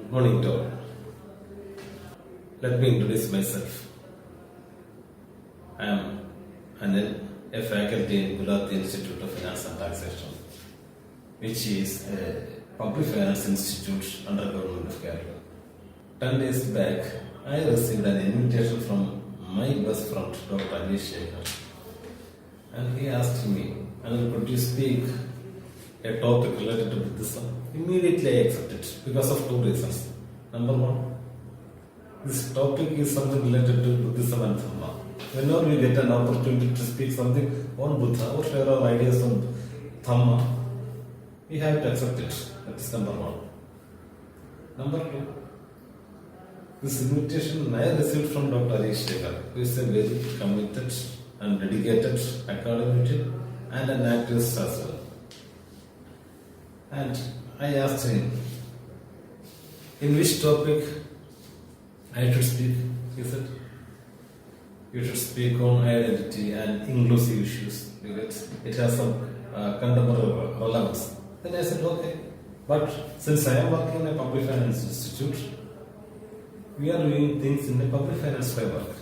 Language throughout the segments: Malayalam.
Good morning to all. Let me introduce myself. I am Anil, a faculty in Gulati Institute of Finance and Taxation, which is a public finance institute under Government of Kerala. 10 days back, I received an invitation from my best friend, Dr. Anish Shekhar, and he asked me, Anil, could you speak a topic related to Buddhism? Immediately I accepted because of two reasons. Number one, this topic is something related to Buddhism and Dhamma. Whenever we get an opportunity to speak something on Buddha or share our ideas on Dhamma, we have to accept it. That is number one. Number two, this invitation I received from Dr. Anish Shekhar, who is a very committed and dedicated academic and an activist as well. And I asked him, in which topic I should speak? He said, you should speak on identity and inclusive issues because it has some contemporary relevance. Then I said, okay. But since I am working in a public finance institute, we are doing things in a public finance framework.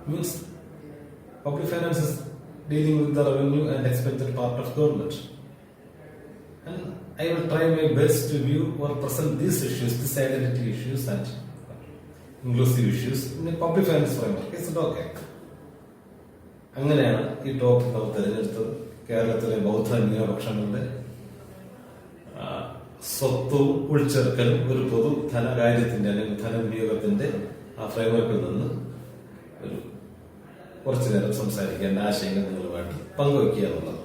Means public finance is dealing with the revenue and expenditure part of government. And I will try my best to view or present these issues, these identity issues and inclusive issues in a public finance framework. Is it okay? അങ്ങനെയാണ് ഈ ടോപ്പിക് നമ്മൾ തിരഞ്ഞെടുത്തത്. കേരളത്തിലെ ബൗദ്ധ ന്യൂനപക്ഷങ്ങളുടെ സ്വത്ത് ഉൾച്ചേർക്കലും ഒരു പൊതു ധനകാര്യത്തിന്റെ അല്ലെങ്കിൽ ധനവിനിയോഗത്തിന്റെ ആ ഫ്രെയിംവർക്കിൽ നിന്ന് ഒരു കുറച്ചു നേരം സംസാരിക്കേണ്ട ആശയങ്ങൾ നിങ്ങളുമായിട്ട് പങ്കുവയ്ക്കുക എന്നുള്ളത്.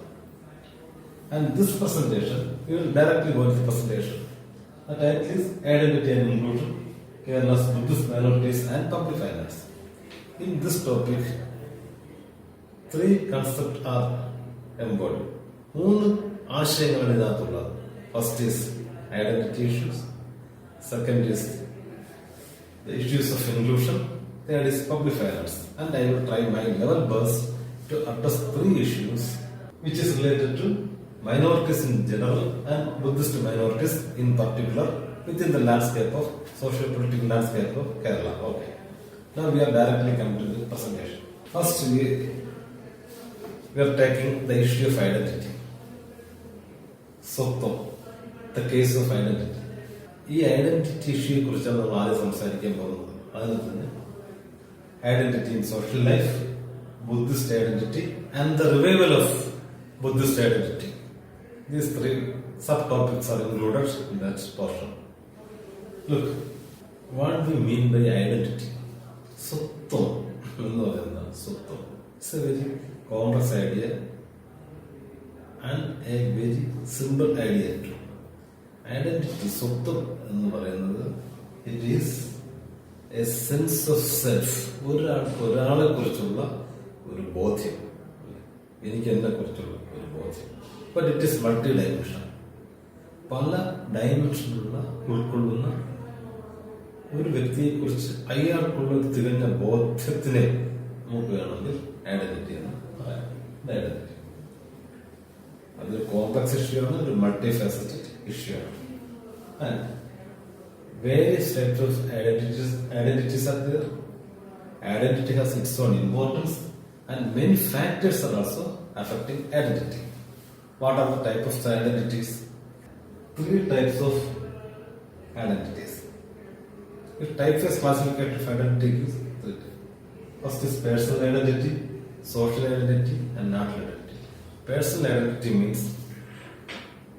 And this presentation, we will directly go into the presentation. The title is Identity and Inclusion, Kerala's Buddhist Minorities and Public Finance. In this topic, three concepts are embodied. മൂന്ന് ആശയങ്ങളാണ് ഇതിനകത്തുള്ളത്. First is identity issues. Second is the issues of inclusion. Third is public finance. And I will try my level best to address three issues which is related to minorities in general and Buddhist minorities in particular within the landscape of socio-political landscape of Kerala. Okay. Now we are directly coming to the presentation. First, we are taking the issue of identity. Sottam, the case of identity. ഈ ഐഡന്റിറ്റി ഇഷ്യൂ കുറിച്ചാണ് നമ്മൾ ആദ്യം സംസാരിക്കാൻ പോകുന്നത്. അതിൽ തന്നെ identity in social life, Buddhist identity and the revival of Buddhist identity. These three subtopics are included in that portion. Look, what do we mean by identity? Sottam എന്ന് പറയുന്നത് Sottam. It's a very complex idea and a very simple idea too. Identity, Sottam എന്ന് പറയുന്നത് it is a sense of self. ഒരാളെ കുറിച്ചുള്ള ഒരു ബോധ്യം, എനിക്ക് എന്നെ കുറിച്ചുള്ള ഒരു ബോധ്യം. But it is multi dimension. പല ഡയമെൻഷനുള്ള ഉൾക്കൊള്ളുന്ന ഒരു വ്യക്തിയെ കുറിച്ച് അയാൾക്കുള്ള ഒരു തികഞ്ഞ ബോധ്യത്തിനെ നമുക്ക് വേണമെങ്കിൽ ഐഡന്റിറ്റി എന്ന് പറയാം. ഐഡന്റിറ്റി അതൊരു കോംപ്ലക്സ് ഇഷ്യൂ ആണ്, ഒരു മൾട്ടി ഫാസറ്റഡ് ഇഷ്യൂ ആണ്. And various types of identities are there. Identity has its own importance and many factors are also affecting identity. What are the types of identities? Three types of identities. The types classification of identity is three. First is personal identity, social identity and national identity. Personal identity means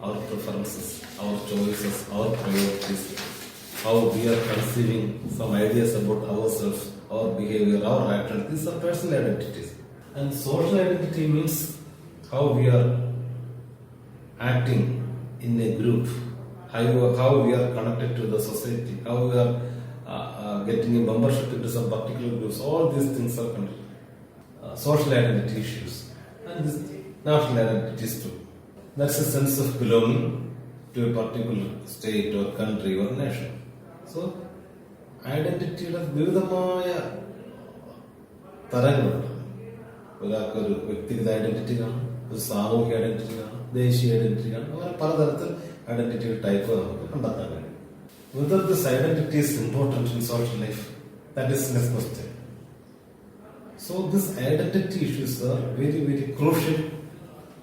our preferences, our choices, our priorities, how we are conceiving some ideas about ourselves, our behavior, our actions. These are personal identities. And social identity means how we are acting in a group, how we are connected to the society, how we are getting a membership into some particular groups. All these things are social identity issues. And this national identities too. That's a sense of belonging to a particular state or country or nation. So, ഐഡന്റിറ്റിയുടെ വിവിധമായ തരങ്ങളുണ്ട്. ഒരാൾക്കൊരു വ്യക്തിഗത ഐഡന്റിറ്റി കാണും, ഒരു സാമൂഹിക ഐഡന്റിറ്റി കാണും, ദേശീയ ഐഡന്റിറ്റി കാണും. അങ്ങനെ പലതരത്തിൽ ഐഡന്റിറ്റിയുടെ ടൈപ്പ് നമുക്ക് കണ്ടെത്താൻ കഴിയും. whether this identity is important in social life. That is next question. So these identity issues are very, very crucial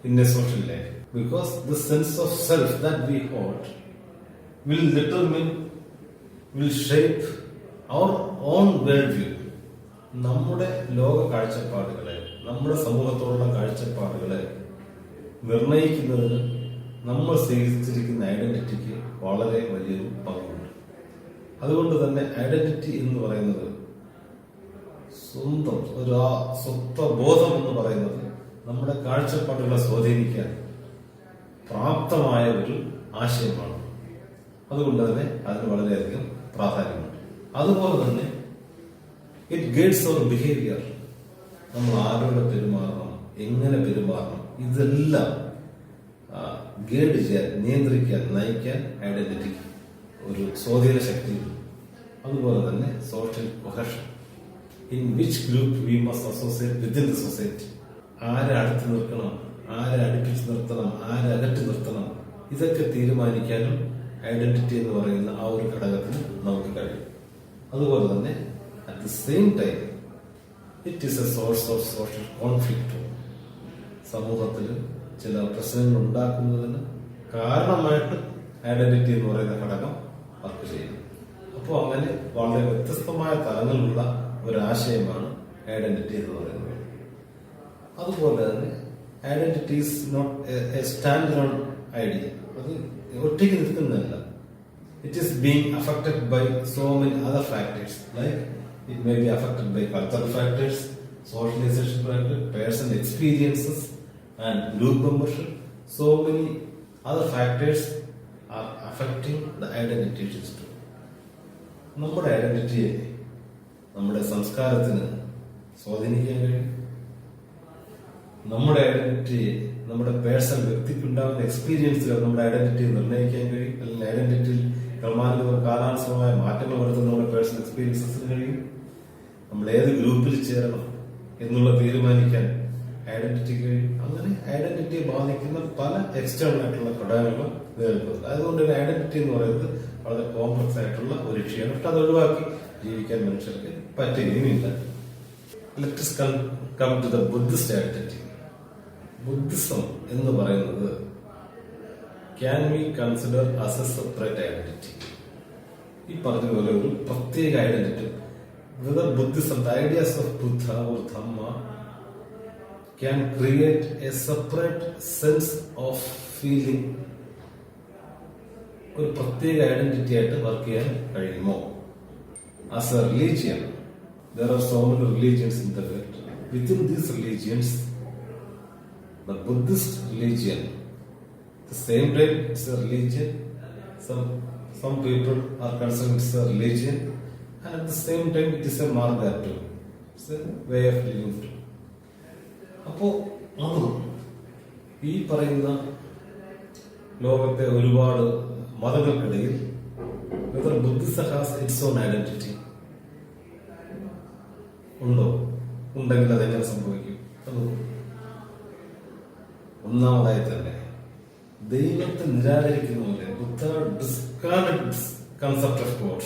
in a social life because the sense of self that we hold will determine, will shape our own worldview. നമ്മുടെ ലോക കാഴ്ചപ്പാടുകളെ, നമ്മുടെ സമൂഹത്തോടുള്ള കാഴ്ചപ്പാടുകളെ നിർണയിക്കുന്നതിന് നമ്മൾ സ്വീകരിച്ചിരിക്കുന്ന ഐഡന്റിറ്റിക്ക് വളരെ വലിയൊരു പങ്കുണ്ട്. അതുകൊണ്ട് തന്നെ ഐഡന്റിറ്റി എന്ന് പറയുന്നത് സ്വന്തം ഒരു സ്വത്വബോധം എന്ന് പറയുന്നത് നമ്മുടെ കാഴ്ചപ്പാടുകളെ സ്വാധീനിക്കാൻ പ്രാപ്തമായ ഒരു ആശയമാണ്. അതുകൊണ്ട് തന്നെ അതിന് വളരെയധികം പ്രാധാന്യമുണ്ട്. അതുപോലെ തന്നെ ഇറ്റ് ഗൈഡ്സ് അവർ ബിഹേവിയർ. നമ്മൾ ആരോട് പെരുമാറണം, എങ്ങനെ പെരുമാറണം, ഇതെല്ലാം ഗൈഡ് ചെയ്യാൻ, നിയന്ത്രിക്കാൻ, നയിക്കാൻ ഐഡന്റിറ്റിക്ക് ഒരു സ്വാധീന ശക്തിയുണ്ട്. അതുപോലെ തന്നെ social cohesion, in which group we must associate within the society. ആരെ അടുത്ത് നിർത്തണം, ആരെ അടുപ്പിച്ച് നിർത്തണം, ആരെ അകറ്റി നിർത്തണം, ഇതൊക്കെ തീരുമാനിക്കാനും ഐഡന്റിറ്റി എന്ന് പറയുന്ന ആ ഒരു ഘടകത്തിന് നമുക്ക് കഴിയും. അതുപോലെ തന്നെ at the same time it is A source of social conflict. സമൂഹത്തിൽ ചില പ്രശ്നങ്ങൾ ഉണ്ടാക്കുന്നതിന് കാരണമായിട്ട് ഐഡന്റിറ്റി എന്ന് പറയുന്ന ഘടകം വർക്ക് ചെയ്യുന്നു. അപ്പോൾ അങ്ങനെ വളരെ വ്യത്യസ്തമായ തലങ്ങളിലുള്ള ഒരാശയമാണ് ഐഡന്റിറ്റി എന്ന് പറയുന്നത്. അതുപോലെ തന്നെ identity is not a stand alone idea. അത് ഒറ്റയ്ക്ക് നിൽക്കുന്നതല്ല. It is being affected by so many other factors. Like it may be affected by cultural factors, socialisation factors, personal experiences and group membership. So many other factors are affecting the identity system. നമ്മുടെ ഐഡന്റിറ്റിയെ നമ്മുടെ സംസ്കാരത്തിന് സ്വാധീനിക്കാൻ കഴിയും. നമ്മുടെ ഐഡന്റിറ്റിയെ നമ്മുടെ പേഴ്സണൽ വ്യക്തിക്കുണ്ടാകുന്ന എക്സ്പീരിയൻസിൽ നമ്മുടെ ഐഡന്റിറ്റി നിർണ്ണയിക്കാൻ കഴിയും. അല്ലെങ്കിൽ ഐഡന്റിറ്റിയിൽ കാലാനുസൃതമായ മാറ്റങ്ങൾ വരുത്തുന്ന നമ്മുടെ പേഴ്സണൽ എക്സ്പീരിയൻസസിന് കഴിയും. നമ്മൾ ഏത് ഗ്രൂപ്പിൽ ചേരണം എന്നുള്ള തീരുമാനിക്കാൻ ഐഡന്റിറ്റി കഴിയും. അങ്ങനെ ഐഡന്റിറ്റിയെ ബാധിക്കുന്ന പല എക്സ്റ്റേണൽ ആയിട്ടുള്ള ഘടകങ്ങളും നിലനിൽക്കുന്നത്. അതുകൊണ്ട് തന്നെ ഐഡന്റിറ്റി എന്ന് പറയുന്നത് വളരെ കോംപ്ലക്സ് ആയിട്ടുള്ള ഒരു വിഷയമാണ്. പക്ഷെ അത് ഒഴിവാക്കി ജീവിക്കാൻ മനുഷ്യർക്ക് പറ്റുകയുമില്ല. Let us come to the Buddhist identity. Buddhism എന്ന് പറയുന്നത് can we consider as a separate identity. ഈ പറഞ്ഞതുപോലെ ഒരു പ്രത്യേക identity. whether Buddhism, the ideas of Buddha or Dhamma can create a separate sense of feeling, ഒരു പ്രത്യേക ഐഡന്റിറ്റി ആയിട്ട് വർക്ക് ചെയ്യാൻ കഴിയുമോ? As A religion, there are so many religions in the world. Within these religions, the Buddhist religion, the same time it's a religion. Some people are considered it's a religion, and at the same time it is a marga too. It's a way of living too. അപ്പോ അതും ഈ പറയുന്ന ലോകത്തെ ഒരുപാട് മതങ്ങൾക്കിടയിൽ whether Buddhism has its own identity ഉണ്ടോ? ഉണ്ടെങ്കിൽ അതെങ്ങനെ സംഭവിക്കും? ഒന്നാമതായി തന്നെ ദൈവത്തെ നിരാകരിക്കുന്നവരെ ബുദ്ധ discarded concept of God.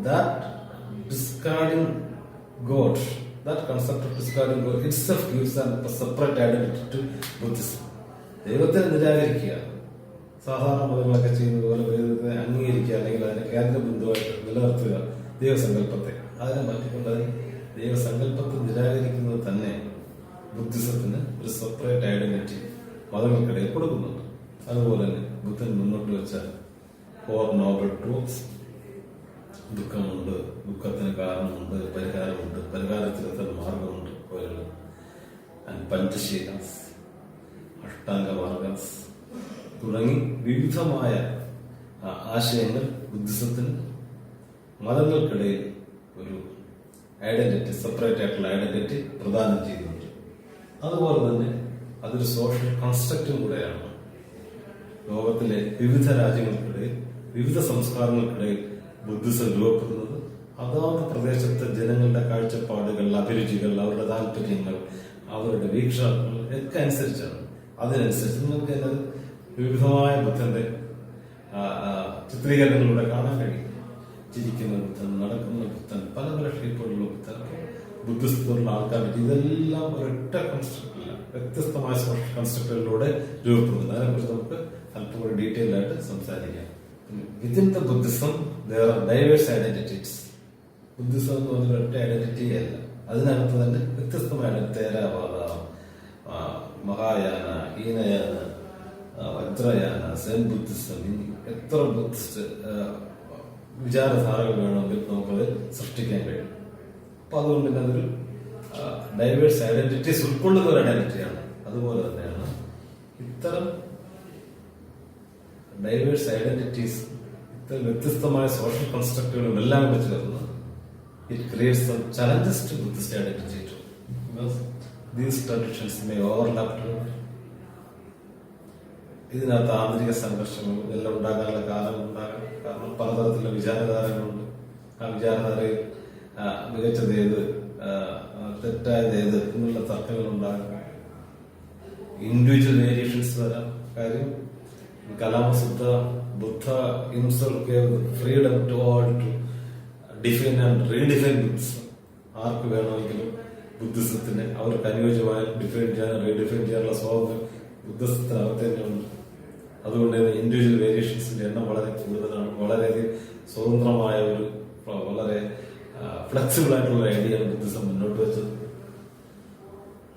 That discarding God, that concept of discarding God itself gives a separate identity to Buddhism. ദൈവത്തെ നിരാകരിക്കുക, സാധാരണ മതങ്ങളൊക്കെ ചെയ്യുന്നത് പോലെ ദൈവത്തെ അംഗീകരിക്കുക, അല്ലെങ്കിൽ അതിനെ കേന്ദ്ര ബിന്ദുവായിട്ട് നിലനിർത്തുക, ദൈവസങ്കല്പത്തെ അതിനെ മാറ്റിക്കൊണ്ട് ദൈവസങ്കല്പത്തെ നിരാകരിക്കുന്നത് തന്നെ ബുദ്ധിസത്തിന് ഒരു സെപ്പറേറ്റ് ഐഡന്റിറ്റി മതങ്ങൾക്കിടയിൽ കൊടുക്കുന്നുണ്ട്. അതുപോലെ തന്നെ ബുദ്ധൻ മുന്നോട്ട് വെച്ച 4 നോബൽ ട്രൂത്ത്സ്, ദുഃഖമുണ്ട്, ദുഃഖത്തിന് കാരണമുണ്ട്, പരിഹാരമുണ്ട്, പരിഹാരത്തിലെത്താൻ മാർഗമുണ്ട് പോലുള്ള പഞ്ചശീലാസ്, അഷ്ടാംഗമാർഗാസ് തുടങ്ങി വിവിധമായ ആശയങ്ങൾ ബുദ്ധിസത്തിന് മതങ്ങൾക്കിടയിൽ ഒരു ഐഡന്റിറ്റി, സെപ്പറേറ്റ് ആയിട്ടുള്ള ഐഡന്റിറ്റി പ്രദാനം ചെയ്യുന്നുണ്ട്. അതുപോലെ തന്നെ അതൊരു സോഷ്യൽ കൺസ്ട്രക്റ്റും കൂടെയാണ്. ലോകത്തിലെ വിവിധ രാജ്യങ്ങൾക്കിടയിൽ, വിവിധ സംസ്കാരങ്ങൾക്കിടയിൽ ബുദ്ധിസം രൂപപ്പെടുന്നത് അതാത് പ്രദേശത്തെ ജനങ്ങളുടെ കാഴ്ചപ്പാടുകൾ, അഭിരുചികൾ, അവരുടെ താല്പര്യങ്ങൾ, അവരുടെ വീക്ഷണങ്ങൾ ഒക്കെ അനുസരിച്ചാണ്. അതിനനുസരിച്ച് നിങ്ങൾക്ക് വിവിധമായ ബുദ്ധന്റെ ചിത്രീകരണങ്ങളിലൂടെ കാണാൻ കഴിയും. ചിരിക്കുന്ന ബുദ്ധൻ, നടക്കുന്ന ബുദ്ധൻ, പല പല ഷേപ്പുകളിലുള്ള ബുദ്ധൻ, ബുദ്ധിസത്തിലുള്ള ആൾക്കാരുടെ ഇതെല്ലാം ഒരൊറ്റ കൺസ്ട്രക്റ്റില്ല, വ്യത്യസ്തമായ സോഷ്യൽ കൺസ്ട്രക്റ്റുകളിലൂടെ രൂപപ്പെടുന്നത്. അതിനെക്കുറിച്ച് നമുക്ക് അല്പം കൂടി ഡീറ്റെയിൽ ആയിട്ട് സംസാരിക്കാം. Within the Buddhism there are diverse identities. Buddhism എന്ന് പറഞ്ഞ ഒറ്റ ഐഡന്റിറ്റി അല്ല, അതിനകത്ത് തന്നെ വ്യത്യസ്തമായ തേരാവാദ, മഹായാന, ഹീനയാന, വജ്രയാന, സെൻ ബുദ്ധിസം, എത്ര ബുദ്ധിസ്റ്റ് വിചാരധാരകൾ വേണമെങ്കിൽ നമുക്കത് സൃഷ്ടിക്കാൻ കഴിയും. അപ്പൊ അതുകൊണ്ട് തന്നെ അതൊരു ഡൈവേഴ്സ് ഐഡന്റിറ്റീസ് ഉൾക്കൊള്ളുന്ന ഒരു ഐഡന്റിറ്റിയാണ്. അതുപോലെ തന്നെയാണ് ഇത്തരം ഡൈവേഴ്സ് ഐഡന്റിറ്റീസ്, ഇത്തരം വ്യത്യസ്തമായ സോഷ്യൽ കൺസ്ട്രക്റ്റുകളും എല്ലാം കൂടെ ചേർന്ന് it creates some challenges to Buddhist identity too, because these traditions may overlap. ഇതിനകത്ത് ആന്തരിക സംഘർഷങ്ങൾ എല്ലാം ഉണ്ടാകാനുള്ള കാരണം ഉണ്ടാകാം. കാരണം പലതരത്തിലുള്ള വിചാരധാരകളുണ്ട്. ആ വിചാരധാരയിൽ മികച്ചത് ഏത്, തെറ്റായത് ഏത് എന്നുള്ള തർക്കങ്ങൾ ഉണ്ടാകാം. ഇൻഡിവിജ്വൽ വേരിയേഷൻസ് വരാം. കാര്യം കലാമസുദ്ധ Buddha himself gave freedom to all to define and redefine Buddhism. ആർക്ക് വേണമെങ്കിലും ബുദ്ധിസത്തിന് അവർക്ക് അനുയോജ്യമായ ഡിഫൈൻ ചെയ്യാൻ റീഡിഫൈൻ ചെയ്യാനുള്ള സ്വാതന്ത്ര്യം ബുദ്ധിസത്തിന് അകത്ത് തന്നെയുണ്ട്. അതുകൊണ്ട് തന്നെ ഇൻഡിവിജ്വൽ വേരിയേഷൻസിന്റെ എണ്ണം വളരെ കൂടുതലാണ്. വളരെയധികം സ്വതന്ത്രമായ ഒരു വളരെ ഫ്ലെക്സിബിൾ ആയിട്ടുള്ള ഐഡിയയാണ് ബുദ്ധിസം മുന്നോട്ട് വെച്ചത്.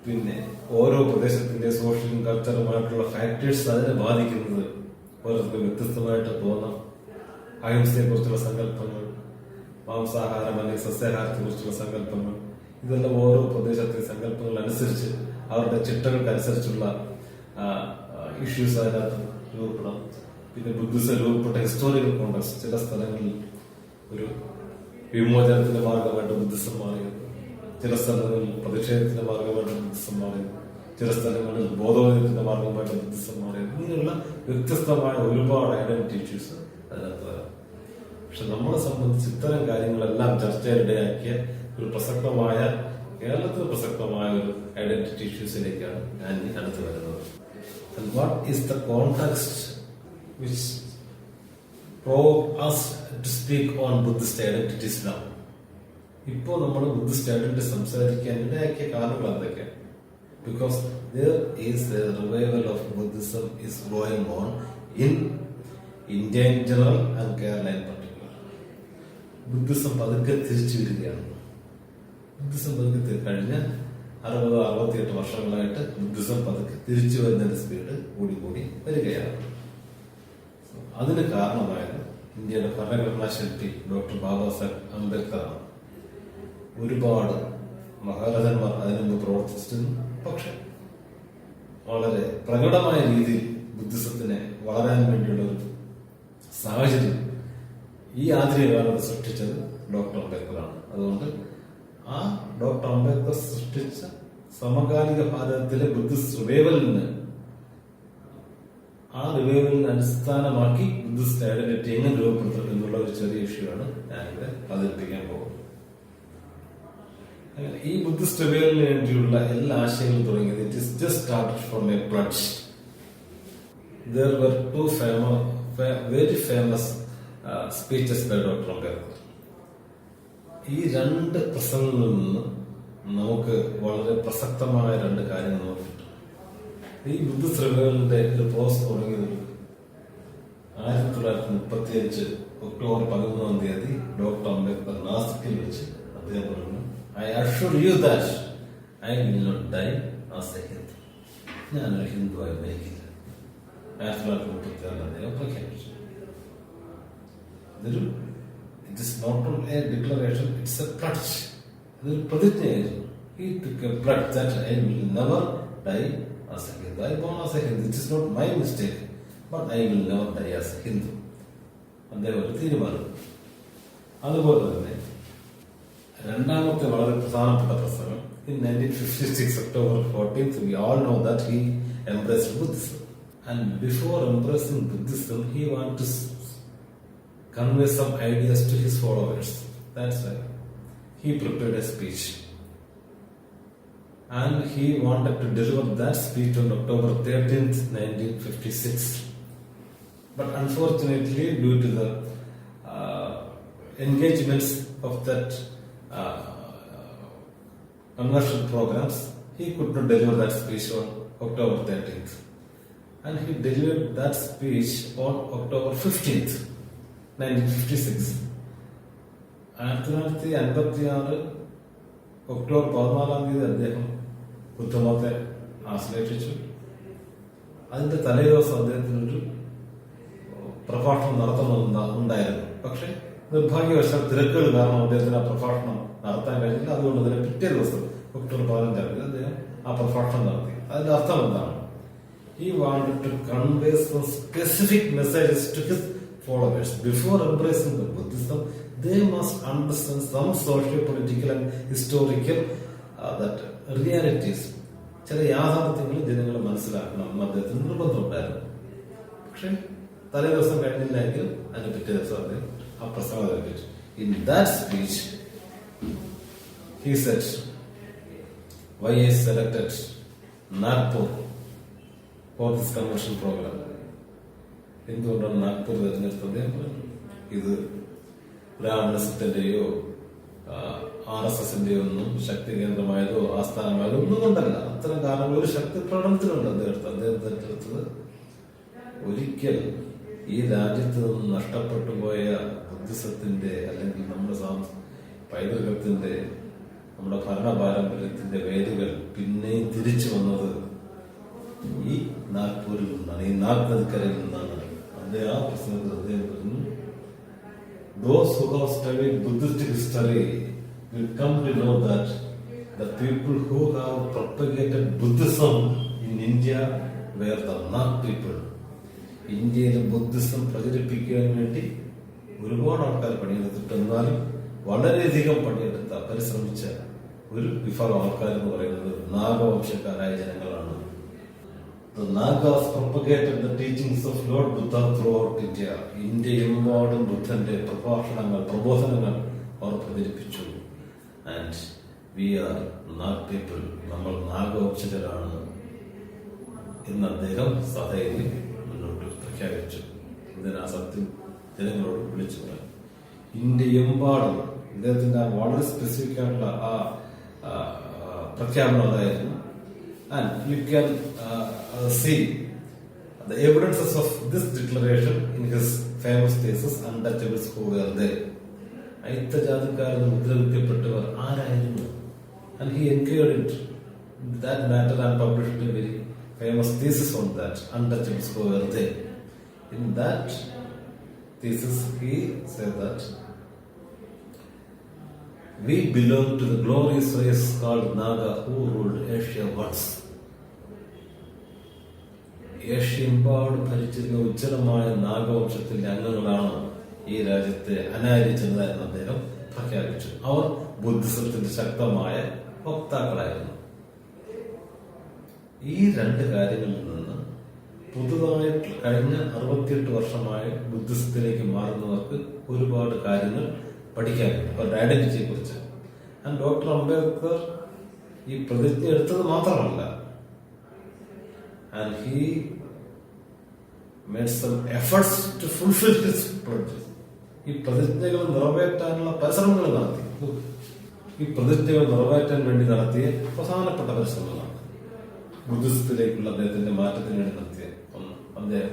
പിന്നെ ഓരോ പ്രദേശത്തിന്റെ സോഷ്യലും കൾച്ചറുമായിട്ടുള്ള ഫാക്ടേഴ്സ് അതിനെ ബാധിക്കുന്നത് ഓരോരുത്തർക്ക് വ്യത്യസ്തമായിട്ട് തോന്നാം. അഹിംസയെ കുറിച്ചുള്ള സങ്കല്പങ്ങൾ, മാംസാഹാരം അല്ലെങ്കിൽ സസ്യാഹാരത്തെ കുറിച്ചുള്ള സങ്കല്പങ്ങൾ, ഇതെല്ലാം ഓരോ പ്രദേശത്തെ സങ്കല്പങ്ങൾ അനുസരിച്ച് അവരുടെ ചിട്ടകൾക്ക് അനുസരിച്ചുള്ള ഇഷ്യൂസ് അതിനകത്ത് രൂപപ്പെടാം. പിന്നെ ബുദ്ധിസം രൂപപ്പെട്ട ഹിസ്റ്റോറിക്കൽ കോണ്ടക്സ്റ്റ്, ചില സ്ഥലങ്ങളിൽ ഒരു വിമോചനത്തിന്റെ മാർഗമായിട്ട് ബുദ്ധിസം മാറിയത്, ചില സ്ഥലങ്ങളിൽ പ്രതിഷേധത്തിന്റെ മാർഗമായിട്ട് ബുദ്ധിസം മാറിയത്, ചില സ്ഥലങ്ങളിൽ ബോധോദയത്തിന്റെ മാർഗമായിട്ട് ബുദ്ധിസം മാറിയത്. ഇങ്ങനെയുള്ള വ്യത്യസ്തമായ ഒരുപാട് ഐഡന്റിറ്റി ഇഷ്യൂസ് അതിനകത്ത് വരാം. പക്ഷെ നമ്മളെ സംബന്ധിച്ച് ഇത്തരം കാര്യങ്ങളെല്ലാം ചർച്ചയിലിടയാക്കിയ ഒരു പ്രസക്തമായ, കേരളത്തിൽ പ്രസക്തമായ ഒരു ഐഡന്റിറ്റി ഇഷ്യൂസിലേക്കാണ് ഞാൻ ഇനി അടുത്ത് വരുന്നത്. And what is the context which provoked us to speak on Buddhist identities now? ഇപ്പോൾ നമ്മൾ ബുദ്ധിസ്റ്റ് ഐഡന്റിറ്റി സംസാരിക്കാൻ ഇടയാക്കിയ കാരണങ്ങൾ എന്തൊക്കെയാണ്? Because there is a revival of Buddhism is going on in India in general and Kerala in particular. Buddhism പതുക്കെ തിരിച്ചു വരികയാണ്. ബുദ്ധിസം പതുക്കെ കഴിഞ്ഞ 60-68 വർഷങ്ങളായിട്ട് ബുദ്ധിസം പതുക്കെ തിരിച്ചു വരുന്നതിന്റെ സ്പീഡ് കൂടി വരികയാണ്. അതിന് കാരണമായത് ഇന്ത്യയുടെ ഭരണഘടനാ ശില്പി ഡോക്ടർ ബാബാ സാഹേബ് അംബേദ്കറാണ്. ഒരുപാട് മഹാരഥന്മാർ അതിനു മുമ്പ് പ്രവർത്തിച്ചിരുന്നു. പക്ഷെ വളരെ പ്രകടമായ രീതിയിൽ ബുദ്ധിസത്തിനെ വളരാൻ വേണ്ടിയുള്ള ഒരു സാഹചര്യം ഈ ആധുനിക കാലത്ത് സൃഷ്ടിച്ചത് ഡോക്ടർ അംബേദ്കറാണ്. അതുകൊണ്ട് ആ ഡോക്ടർ അംബേദ്കർ സൃഷ്ടിച്ച സമകാലിക ഭാരതത്തിലെ ബുദ്ധിസ്റ്റ് റിവൈവലിന്, ആ റിവൈവലിനെ അടിസ്ഥാനമാക്കി ബുദ്ധിസ്റ്റ് ഐഡന്റിറ്റി എങ്ങനെ രൂപപ്പെടുത്തും എന്നുള്ള ഒരു ചെറിയ ഇഷ്യൂ ആണ് ഞാനിവിടെ അവതരിപ്പിക്കാൻ പോകുന്നത്. ഈ ബുദ്ധിസ്റ്റ് റിവൈവലിന് വേണ്ടിയുള്ള എല്ലാ ആശയങ്ങളും തുടങ്ങിയത് it is just started from A pledge. There were two very famous speeches by Dr. Ambedkar. ഈ രണ്ട് പ്രസംഗങ്ങളിൽ നിന്ന് നമുക്ക് വളരെ പ്രസക്തമായ രണ്ട് കാര്യങ്ങൾ നമുക്ക് കിട്ടും. ഈ ബുദ്ധിസ്റ്റ് റിവൈവലിന്റെ ഒരു പ്രോസസ് തുടങ്ങിയത് 1935 ഒക്ടോബർ 11 ഡോക്ടർ അംബേദ്കർ നാസിക്കിൽ വെച്ച് അദ്ദേഹം പറഞ്ഞു, I assure you that I will not die as a Hindu. ഞാനൊരു ഹിന്ദുവായി മരിക്കില്ല. 1936 അദ്ദേഹം പ്രഖ്യാപിച്ചു. ഇതൊരു it is not only a declaration, it's a pledge. ഇതൊരു പ്രതിജ്ഞയായിരുന്നു. He took a pledge that I will never die as a Hindu. I born as a Hindu. It is not my mistake, but I will never die as a Hindu. അദ്ദേഹം ഒരു തീരുമാനം. അതുപോലെ തന്നെ രണ്ടാമത്തെ വളരെ പ്രധാനപ്പെട്ട പ്രസംഗം in 1956 October 14th, we all know that he embraced Buddhism. And before embracing Buddhism, he wanted to convey some ideas to his followers. That's why he prepared a speech. And he wanted to deliver that speech on October 13th, 1956. But unfortunately, due to the engagements of that conversion programs, he could not deliver that speech on October 13th. And he delivered that speech on October 15th, 1956. 1956 October 14 അദ്ദേഹം ബുദ്ധമതത്തെ ആശ്ലേഷിച്ചു. അതിന്റെ തലേ ദിവസം അദ്ദേഹത്തിനൊരു പ്രഭാഷണം നടത്തണമെന്നുണ്ടായിരുന്നു. പക്ഷെ നിർഭാഗ്യവശാൽ തിരക്കുകൾ കാരണം അദ്ദേഹത്തിന് ആ പ്രഭാഷണം നടത്താൻ കഴിഞ്ഞില്ല. അതുകൊണ്ട് തന്നെ പിറ്റേ ദിവസം ഒക്ടോബർ 15 അദ്ദേഹം ആ പ്രഭാഷണം നടത്തി. അതിന്റെ അർത്ഥം എന്താണ്? He wanted to convey some specific messages to his followers. Before embracing the Buddhism, they must understand some socio-political and historical that realities. ചില യാഥാർത്ഥ്യങ്ങൾ ജനങ്ങൾ മനസ്സിലാക്കണം എന്ന് അദ്ദേഹത്തിന് നിർബന്ധമുണ്ടായിരുന്നു. പക്ഷെ തലേ ദിവസം കഴിഞ്ഞില്ലെങ്കിൽ അതിന് പിറ്റേ ദിവസം അദ്ദേഹം ആ പ്രസംഗം നൽകിച്ചു. In that speech, he said, why I selected Nagpur for this conversion program. എന്തുകൊണ്ടാണ് നാഗ്പൂർ തിരഞ്ഞെടുത്തത്? ഇത് ബ്രാഹ്മണസത്തിന്റെയോ RSSന്റെയോ ഒന്നും ശക്തി കേന്ദ്രമായതോ ആസ്ഥാനമായതോ ഒന്നും കൊണ്ടല്ല. അത്തരം കാരണങ്ങൾ ഒരു ശക്തി പ്രകടനത്തിലുണ്ട്. അദ്ദേഹം തിരഞ്ഞെടുത്തത് ഒരിക്കൽ ഈ രാജ്യത്ത് നിന്ന് നഷ്ടപ്പെട്ടു പോയ ബുദ്ധിസത്തിന്റെ അല്ലെങ്കിൽ നമ്മുടെ പൈതൃകത്തിന്റെ നമ്മുടെ ഭരണ പാരമ്പര്യത്തിന്റെ വേരുകൾ പിന്നെയും തിരിച്ചു വന്നത് ഈ നാഗ്പൂരിൽ നിന്നാണ്, ഈ നാഗ് നദിക്കരയിൽ നിന്നാണ്. അദ്ദേഹം ആ പ്രസംഗത്തിൽ അദ്ദേഹം പറഞ്ഞു, those who have studied Buddhist history will come to know that the people who have propagated Buddhism in India were the Nag people. ഇന്ത്യയിൽ ബുദ്ധിസം പ്രചരിപ്പിക്കാൻ വേണ്ടി ഒരുപാട് ആൾക്കാർ പണിയെടുത്തിട്ട്, എന്നാലും വളരെയധികം പരിശ്രമിച്ച ഒരു വിഭാഗം ആൾക്കാർ എന്ന് പറയുന്നത് നാഗവംശക്കാരായ ജനങ്ങളാണ്. The Nagas propagated the teachings of Lord Buddha throughout India. ഇന്ത്യയെമ്പാടും ബുദ്ധന്റെ പ്രബോധനങ്ങൾ അവർ പ്രചരിപ്പിച്ചു. And we are Nag people. നമ്മൾ നാഗവംശജരാണ് എന്ന് അദ്ദേഹം സധൈര്യം മുന്നോട്ട് പ്രഖ്യാപിച്ചു. ഇതിനാ സത്യം ജനങ്ങളോട് വിളിച്ചു പറഞ്ഞു. ഇന്ത്യയെമ്പാടും ഇദ്ദേഹത്തിന്റെ വളരെ സ്പെസിഫിക് ആയിട്ടുള്ള ആ പ്രഖ്യാപനം അതായിരുന്നു. And you can see the evidences of this declaration in his famous thesis, Untouchables Who Were There. അയിത്തജാതിക്കാരെന്ന് മുദ്രകുത്തപ്പെട്ടവർ ആരായിരുന്നു? And he encouraged that matter and published a very famous thesis on that, Untouchables Who Were There. In that thesis, he said that we belong to the glorious race called Naga who ruled Asia once. ഏഷ്യയെമ്പാട് ഭരിച്ചിരുന്ന ഉജ്ജ്വലമായ നാഗവംശത്തിന്റെ അംഗങ്ങളാണ് ഈ രാജ്യത്തെ അനാര്യജനത എന്ന് അദ്ദേഹം പ്രഖ്യാപിച്ചു. അവർ ബുദ്ധിസത്തിന്റെ ശക്തമായ വക്താക്കളായിരുന്നു. ഈ രണ്ട് കാര്യങ്ങളിൽ നിന്ന് പുതുതായിട്ട് കഴിഞ്ഞ 68 വർഷമായി ബുദ്ധിസത്തിലേക്ക് മാറുന്നവർക്ക് ഒരുപാട് കാര്യങ്ങൾ പഠിക്കാനുണ്ട് അവരുടെ ഐഡന്റിറ്റിയെ കുറിച്ച്. ആൻഡ് ഡോക്ടർ അംബേദ്കർ ഈ പ്രതിജ്ഞ എടുത്തത് മാത്രമല്ല, and he made some efforts to fulfill his pledges. ഈ പ്രതിജ്ഞകൾ നിറവേറ്റാനുള്ള പരിശ്രമങ്ങൾ നടത്തി. ഈ പ്രതിജ്ഞകൾ നിറവേറ്റാൻ വേണ്ടി നടത്തിയ പ്രധാനപ്പെട്ട പരിശ്രമങ്ങളാണ് ബുദ്ധിസത്തിലേക്കുള്ള അദ്ദേഹത്തിന്റെ മാറ്റത്തിന് വേണ്ടി നടത്തിയ ഒന്ന്. അദ്ദേഹം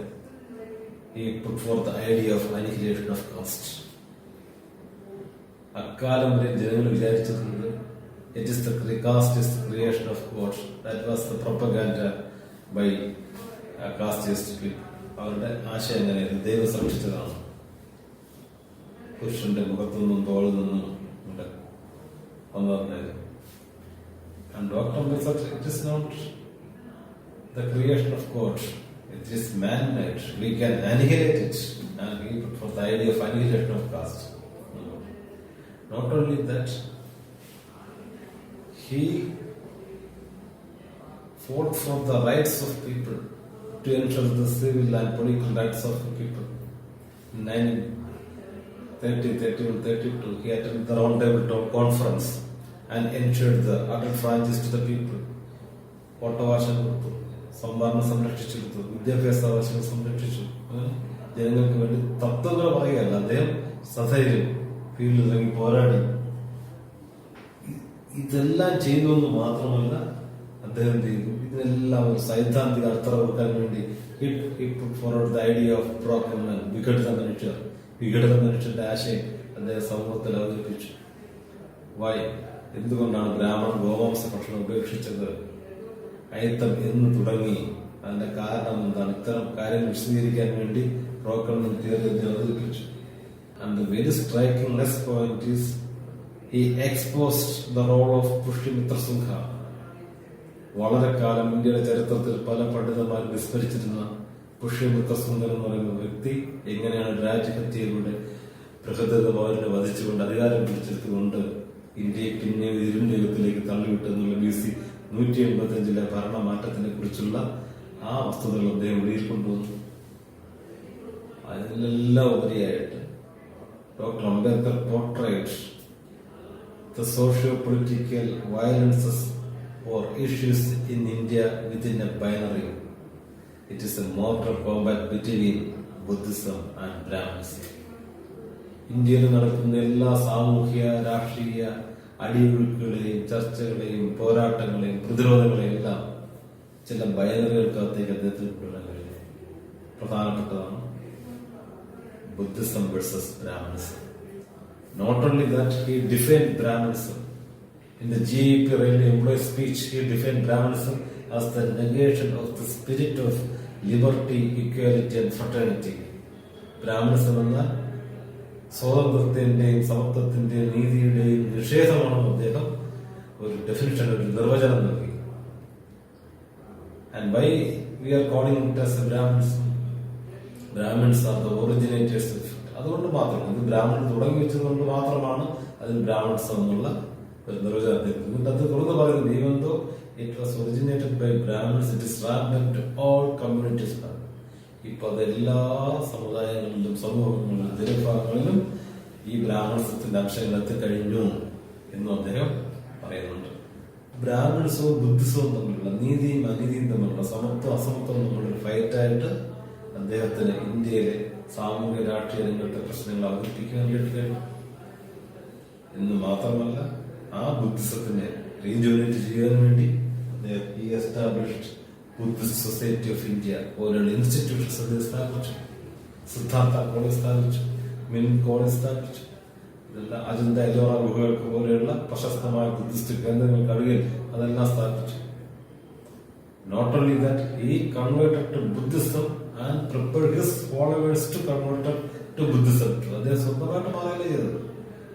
he put forth the idea of annihilation of caste. അക്കാലം വരെ ജനങ്ങൾ വിചാരിച്ചിരുന്നത് it is the caste is the creation of God. That was the propaganda by casteist people. അവരുടെ ആശയം എങ്ങനെയായിരുന്നു? ദൈവം സൃഷ്ടിച്ചതാണ്, പുരുഷന്റെ മുഖത്തു നിന്നും തോളിൽ നിന്നും വന്നതായിരുന്നു. And Dr. Ambedkar said it is not the creation of God, it is man-made. We can annihilate it, and he put forth the idea of annihilation of caste. Not only that, he fought for the rights of people, to ensure the civil and political rights of the people. In 1930, 31, 32, he attended the Round Table Conference and ensured the adult franchise to the people. വോട്ടവകാശം കൊടുത്തു, സംവരണം സംരക്ഷിച്ചെടുത്തു, വിദ്യാഭ്യാസ അവകാശങ്ങൾ സംരക്ഷിച്ചു. ജനങ്ങൾക്ക് വേണ്ടി തത്വങ്ങൾ പറയുകയല്ല, അദ്ദേഹം സധൈര്യം ഫീൽഡിൽ ഇറങ്ങി പോരാടി. ഇതെല്ലാം ചെയ്യുന്നു മാത്രമല്ല, അദ്ദേഹം ചെയ്തു ഇതിനെല്ലാം ഒരു സൈദ്ധാന്തിക അർത്ഥം കൊടുക്കാൻ വേണ്ടി forward the idea of broken man, വിഘടിത മനുഷ്യന്റെ ആശയം അദ്ദേഹം സമൂഹത്തിൽ അവതരിപ്പിച്ചു. എന്തുകൊണ്ടാണ് ബ്രാഹ്മണൻ ഗോമാംസ ഭക്ഷണം ഉപേക്ഷിച്ചത്, അയിത്തം എന്ന് തുടങ്ങി, അതിന്റെ കാരണം എന്താണ്, ഇത്തരം കാര്യങ്ങൾ വിശദീകരിക്കാൻ വേണ്ടി ബ്രോക്കൺ മാൻ തിയറി അവതരിപ്പിച്ചു. And the very striking next point is he exposed the role of Pushyamitra Singha. വളരെ കാലം ഇന്ത്യയുടെ ചരിത്രത്തിൽ പല പണ്ഡിതന്മാർ വിസ്മരിച്ചിരുന്ന പുഷ്യമിത്ര സുന്ദർ എന്ന് പറയുന്ന വ്യക്തി എങ്ങനെയാണ് രാജ്യഹത്യയിലൂടെ ബൃഹദത്ത പൗരനെ വധിച്ചുകൊണ്ട് അധികാരം പിടിച്ചെടുത്തുകൊണ്ട് ഇന്ത്യയെ പിന്നെ ഇരുണ്ട യുഗത്തിലേക്ക് തള്ളിവിട്ടെന്നുള്ള BC 185 ഭരണമാറ്റത്തിനെ കുറിച്ചുള്ള ആ വസ്തുതകൾ അദ്ദേഹം വെളിയിൽ കൊണ്ടുവന്നു. അതിനെല്ലാം ഉപരിയായിട്ട് doctor Ambedkar portrait the socio-political violences or issues in India within a binary. It is a mortal combat between Buddhism and Brahmanism. ഇന്ത്യയിൽ നടക്കുന്ന എല്ലാ സാമൂഹ്യ രാഷ്ട്രീയ അടിയൊഴുക്കുകളെയും ചർച്ചകളെയും പോരാട്ടങ്ങളെയും പ്രതിരോധങ്ങളെയും എല്ലാം ചില ബൈനറികൾക്കകത്തേക്ക് അദ്ദേഹത്തിന് കൊണ്ടുവരാൻ കഴിയും. പ്രധാനപ്പെട്ടതാണ് Buddhism versus Brahmanism. Not only that, he defined Brahmanism. In the GEP Railway Employees speech, he defined Brahmanism as the negation of the spirit of liberty, equality and fraternity. Brahmanism എന്നാൽ സ്വാതന്ത്ര്യത്തിന്റെയും സമത്വത്തിന്റെയും നീതിയുടെയും നിഷേധമാണെന്ന് അദ്ദേഹം ഒരു ഡെഫിനിഷൻ, ഒരു നിർവചനം നൽകി. And why we are calling it as a Brahmanism? Brahmins are the originators of it. അതുകൊണ്ട് മാത്രം, ഇത് ബ്രാഹ്മണൻ തുടങ്ങി വെച്ചതുകൊണ്ട് മാത്രമാണ് അതിൽ ബ്രാഹ്മൺസം എന്നുള്ള ഒരു നിർവചനത്തിൽ. എന്നിട്ട് അത് തുറന്ന് പറയുന്നത്, even though it was originated by Brahmins, it is relevant to all communities. ഇപ്പൊ അതെല്ലാ സമുദായങ്ങളിലും സമൂഹങ്ങളിലും ജനവിഭാഗങ്ങളിലും ഈ ബ്രാഹ്മണസത്തിന്റെ അംശങ്ങൾ എത്തിക്കഴിഞ്ഞു എന്നും അദ്ദേഹം പറയുന്നുണ്ട്. ബ്രാഹ്മൺസവും ബുദ്ധിസവും തമ്മിലുള്ള നീതിയും അനീതിയും തമ്മിലുള്ള സമത്വം അസമത്വം തമ്മിലുള്ള ഫൈറ്റായിട്ട് അദ്ദേഹത്തിന് ഇന്ത്യയിലെ സാമൂഹ്യ രാഷ്ട്രീയ രംഗത്തെ പ്രശ്നങ്ങൾ അവതരിപ്പിക്കാൻ കഴിഞ്ഞു എന്ന് മാത്രമല്ല, ആ ബുദ്ധിസത്തിനെ റീജുവനേറ്റ് ചെയ്യാൻ വേണ്ടി ഈ established Buddhist society of India പോലെയുള്ള ഇൻസ്റ്റിറ്റ്യൂഷൻസ് അദ്ദേഹം സ്ഥാപിച്ചു. സിദ്ധാർത്ഥ കോളേജ് സ്ഥാപിച്ചു, മിൻ കോളേജ് സ്ഥാപിച്ചു. ഇതെല്ലാം അജന്ത എലോറ ഗുഹകൾക്ക് പോലെയുള്ള പ്രശസ്തമായ ബുദ്ധിസ്റ്റ് കേന്ദ്രങ്ങൾക്ക് അടിയിൽ അതെല്ലാം സ്ഥാപിച്ചു. Not only that, he converted to Buddhism and prepared his followers to convert to Buddhism. അദ്ദേഹം സ്വന്തമായിട്ട് മാറിയല്ലേ ചെയ്തത്,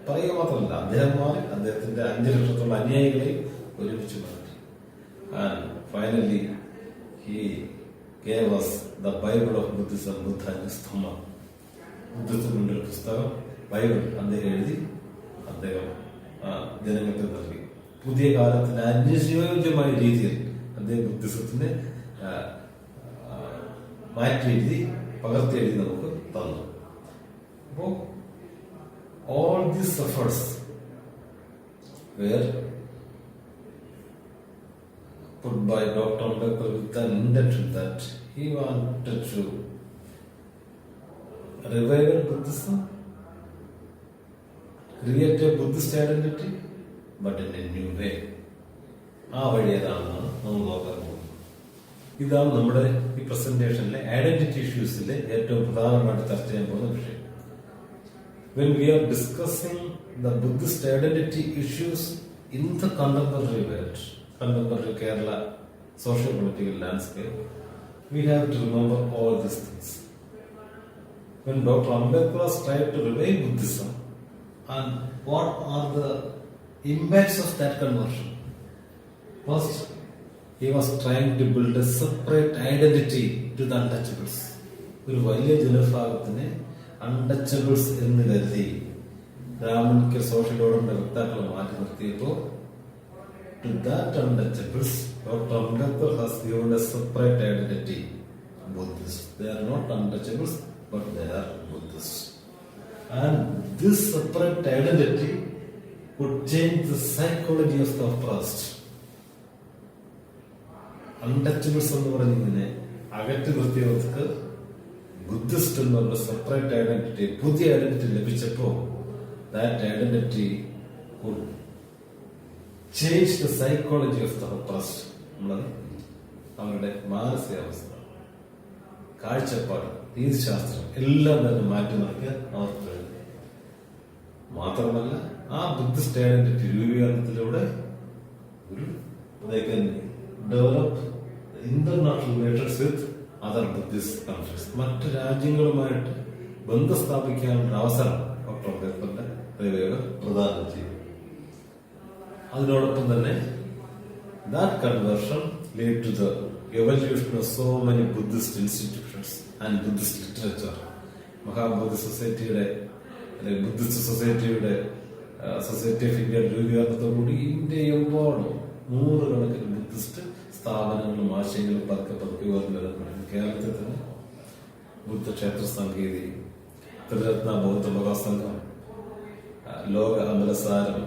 പറയുക മാത്രമല്ല, അദ്ദേഹം മാറി, അദ്ദേഹത്തിന്റെ 5 ലക്ഷത്തോളം അനുയായികളെ ഒരുമിച്ച് മാറ്റി. And finally he gave us the Bible of Buddhism, Buddha and his Dhamma. ബുദ്ധത്തിന്റെ ഒരു പുസ്തകം ബൈബിൾ അദ്ദേഹം എഴുതി അദ്ദേഹം ജനങ്ങൾക്ക് നൽകി. പുതിയ കാലത്തിന് അനുയോജ്യമായ രീതിയിൽ അദ്ദേഹം ബുദ്ധിസത്തിനെ മാറ്റി എഴുതി പകർത്തി എഴുതി നമുക്ക് തന്നു. അപ്പോ all these efforts were put by Dr. Ambedkar with an intention that he wanted to revive Buddhism, create a Buddhist identity, but in a new way. ആ വഴി ഏതാണെന്നാണ് നമ്മൾ നോക്കാൻ പോകുന്നത്. ഇതാണ് നമ്മുടെ ഈ പ്രസന്റേഷനിലെ ഐഡന്റിറ്റി ഇഷ്യൂസിലെ ഏറ്റവും പ്രധാനമായിട്ട് ചർച്ച ചെയ്യാൻ പോകുന്ന വിഷയം. When we are discussing the Buddhist identity issues in the contemporary world, contemporary Kerala socio-political landscape, we have to remember all these things. When Dr. Ambedkar was tried to revive Buddhism, and what are the impacts of that conversion? First, he was trying to build a separate identity to the untouchables. ഒരു വലിയ ജനവിഭാഗത്തിനെ അൺടച്ചബിൾസ് എന്ന് കരുതി ബ്രാഹ്മണിക്ക് സോഷ്യൽ ഓർഡറിന്റെ വക്താക്കളെ മാറ്റി നിർത്തിയപ്പോൾ to that untouchables, Dr. Ambedkar has given a separate identity, Buddhists. They are not untouchables, but they are Buddhists. And this separate identity would change the psychology of the oppressed. Untouchables എന്ന് പറഞ്ഞിങ്ങനെ അകറ്റി നിർത്തിയവർക്ക് ബുദ്ധിസ്റ്റ് എന്നുള്ള സെപ്പറേറ്റ് ഐഡന്റിറ്റി, പുതിയ ഐഡന്റിറ്റി ലഭിച്ചപ്പോൾ that identity could change the psychology of the oppressed. അവരുടെ മാനസികാവസ്ഥ, കാഴ്ചപ്പാട്, രീതിശാസ്ത്രം എല്ലാം തന്നെ മാറ്റി മറിക്കാൻ അവർക്ക് കഴിഞ്ഞു. മാത്രമല്ല ആ ബുദ്ധിസ്റ്റ് ഐഡന്റിറ്റി രൂപീകരണത്തിലൂടെ they can develop international relations with other Buddhist countries. മറ്റ് രാജ്യങ്ങളുമായിട്ട് ബന്ധം സ്ഥാപിക്കാനുള്ള അവസരം ഡോക്ടർ അംബേദ്കറിന്റെ പ്രയോഗം പ്രദാനം ചെയ്തു. അതിനോടൊപ്പം തന്നെ that conversion led to the evolution of so many Buddhist institutions and Buddhist literature. Mahabodhi സൊസൈറ്റിയുടെ ബുദ്ധിസ്റ്റ് സൊസൈറ്റിയുടെ സൊസൈറ്റി ഓഫ് ഇന്ത്യ രൂപീകരണത്തോടുകൂടി ഇന്ത്യയെമ്പാടും നൂറുകണക്കിന് ബുദ്ധിസ്റ്റ് സ്ഥാപനങ്ങളും ആശയങ്ങളും പതുക്കെ ഉയർന്നു വരുന്നുണ്ട്. കേരളത്തിൽ തന്നെ ബുദ്ധക്ഷേത്ര സംഗീതി, ത്രിരത്ന ബൗദ്ധ മഹാസംഘം, ലോക അമലസാരം,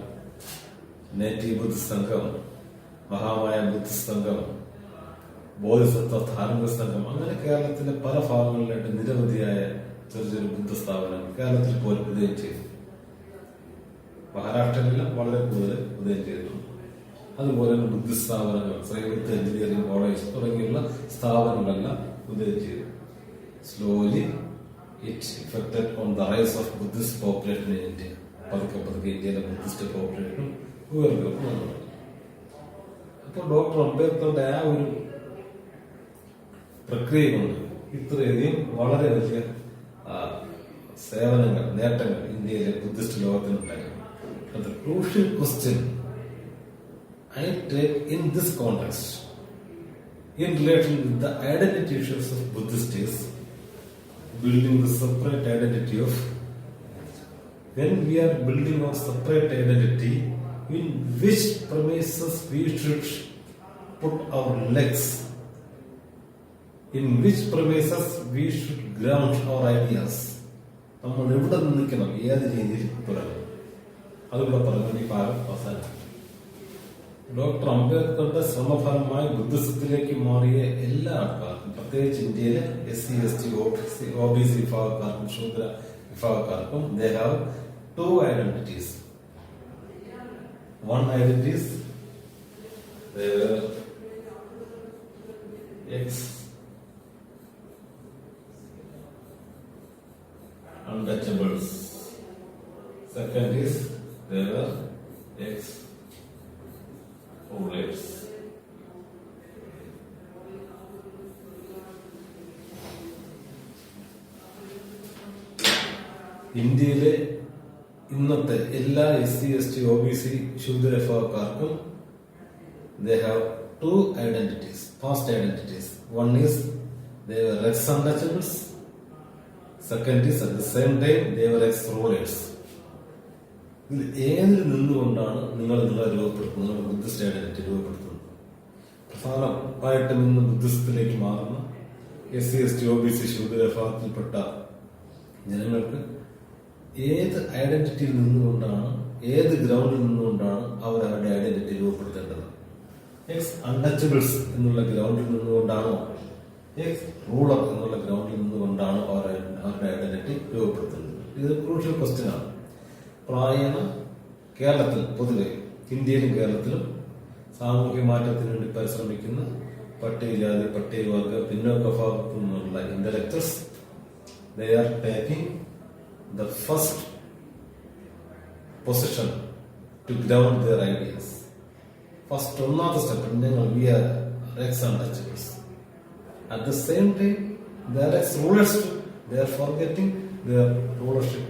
നേറ്റീവ് ബുദ്ധിസ്റ്റ് സംഘം, മഹാമായ ബുദ്ധിസ്റ്റ് സംഘം, ബോധിസത്വ ധാർമ്മിക സംഘം, അങ്ങനെ കേരളത്തിന്റെ പല ഭാഗങ്ങളിലായിട്ട് നിരവധിയായ ചെറിയ ബുദ്ധ സ്ഥാപനങ്ങൾ കേരളത്തിൽ പോലും ഉദയം ചെയ്തു. മഹാരാഷ്ട്രയിലെല്ലാം വളരെ കൂടുതൽ ഉദയം ചെയ്തിട്ടുണ്ട്. അതുപോലെ തന്നെ ബുദ്ധിസ്റ്റ് സ്ഥാപനങ്ങൾ, ശ്രീബുദ്ധ എഞ്ചിനീയറിംഗ് കോളേജ് തുടങ്ങിയുള്ള സ്ഥാപനങ്ങളെല്ലാം ഉദയം ചെയ്തു. Slowly it affected on the rise of Buddhist population in India. പതുക്കെ ഇന്ത്യയിലെ ബുദ്ധിസ്റ്റ് പോപ്പുലേഷൻ ഉയർന്നു വന്നു. അപ്പോൾ ഡോക്ടർ അംബേദ്കറുടെ ആ ഒരു പ്രക്രിയ കൊണ്ട് ഇത്രയധികം വളരെ വലിയ സേവനങ്ങൾ, നേട്ടങ്ങൾ ഇന്ത്യയിലെ Buddhist ലോകത്തിനുണ്ടായിരുന്നു. The crucial question I take in this context, in relation with the identity issues of Buddhist is building the separate identity of. When we are building our separate identity, in which premises we should put our legs, in which premises we should ground our ideas. നമ്മൾ എവിടെ നിൽക്കണം, ഏത് രീതിയിൽ തുടങ്ങണം, അതുകൂടെ പറഞ്ഞ ഈ ഭാഗം അവസാനം. ഡോക്ടർ അംബേദ്കറുടെ ശ്രമഫലമായി ബുദ്ധിസത്തിലേക്ക് മാറിയ എല്ലാ ആൾക്കാർക്കും, പ്രത്യേകിച്ച് ഇന്ത്യയിലെ SC, ST, OBC വിഭാഗക്കാർക്കും Shudra വിഭാഗക്കാർക്കും they have two identities. One identity is they were ex-untouchables. Second is they were ex-rulers. ഇന്ത്യയിലെ ഇന്നത്തെ എല്ലാ SC, ST, OBC Shudra വിഭാഗക്കാർക്കും they have two identities, past identities. One is they were ex-untouchables. Second is at the same time they were ex-rulers. ഇതിൽ ഏതിൽ നിന്നുകൊണ്ടാണ് നിങ്ങളെ രൂപപ്പെടുത്തുന്നത്, നിങ്ങളുടെ ബുദ്ധിസ്റ്റ് ഐഡന്റിറ്റി രൂപപ്പെടുത്തുന്നത്? പ്രധാനമായിട്ടും ഇന്ന് ബുദ്ധിസത്തിലേക്ക് മാറുന്ന SC, ST, OBC ശൂദ്ര വിഭാഗത്തിൽപ്പെട്ട ജനങ്ങൾക്ക് ഏത് ഐഡന്റിറ്റിയിൽ നിന്നുകൊണ്ടാണ്, ഏത് ഗ്രൗണ്ടിൽ നിന്നുകൊണ്ടാണ് അവർ അവരുടെ ഐഡന്റിറ്റി രൂപപ്പെടുത്തേണ്ടത്? ex-untouchables എന്നുള്ള ഗ്രൗണ്ടിൽ നിന്നുകൊണ്ടാണോ, ex-ruler എന്നുള്ള ഗ്രൗണ്ടിൽ നിന്നുകൊണ്ടാണോ അവരുടെ ഐഡന്റിറ്റി രൂപപ്പെടുത്തുന്നത്? ഇത് ക്രൂഷ്യൽ ക്വസ്റ്റ്യൻ ആണ്. പ്രായണ കേരളത്തിൽ, പൊതുവെ ഇന്ത്യയിലും കേരളത്തിലും സാമൂഹ്യ മാറ്റത്തിന് വേണ്ടി പരിശ്രമിക്കുന്ന പട്ടികജാതി, പട്ടികവർഗ, പിന്നോക്ക വിഭാഗത്തിൽ നിന്നുള്ള intellectuals they are taking the first position to ground their ideas. First, ഒന്നാമത്തെ സ്റ്റെപ്പ് ഞങ്ങൾ we are ex-untouchables. At the same time, they are ex-rulers too. They are forgetting their rulership,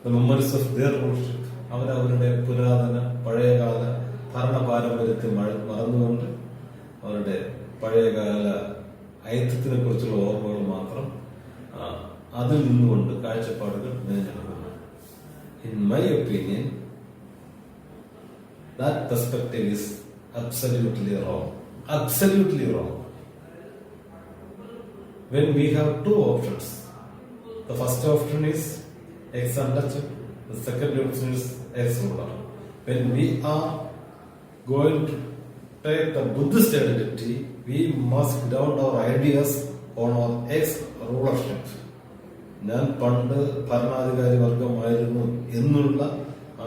the memories of their rulership. അവരവരുടെ പുരാതന പഴയകാല ഭരണ പാരമ്പര്യത്തെ മറന്നുകൊണ്ട് അവരുടെ പഴയകാല ഐക്യത്തിനെ കുറിച്ചുള്ള ഓർമ്മകൾ മാത്രം അതിൽ നിന്നുകൊണ്ട് കാഴ്ചപ്പാടുകൾ നിലനിൽക്കുന്നു. In my opinion, that perspective is absolutely wrong. Absolutely wrong. When we have two options, the first option is ex-untouchable, the second option is ex-ruler. When we are going to take the Buddhist identity, we must ground our ideas on our ex rulership, ഞാൻ പണ്ട് ഭരണാധികാരി വർഗമായിരുന്നു എന്നുള്ള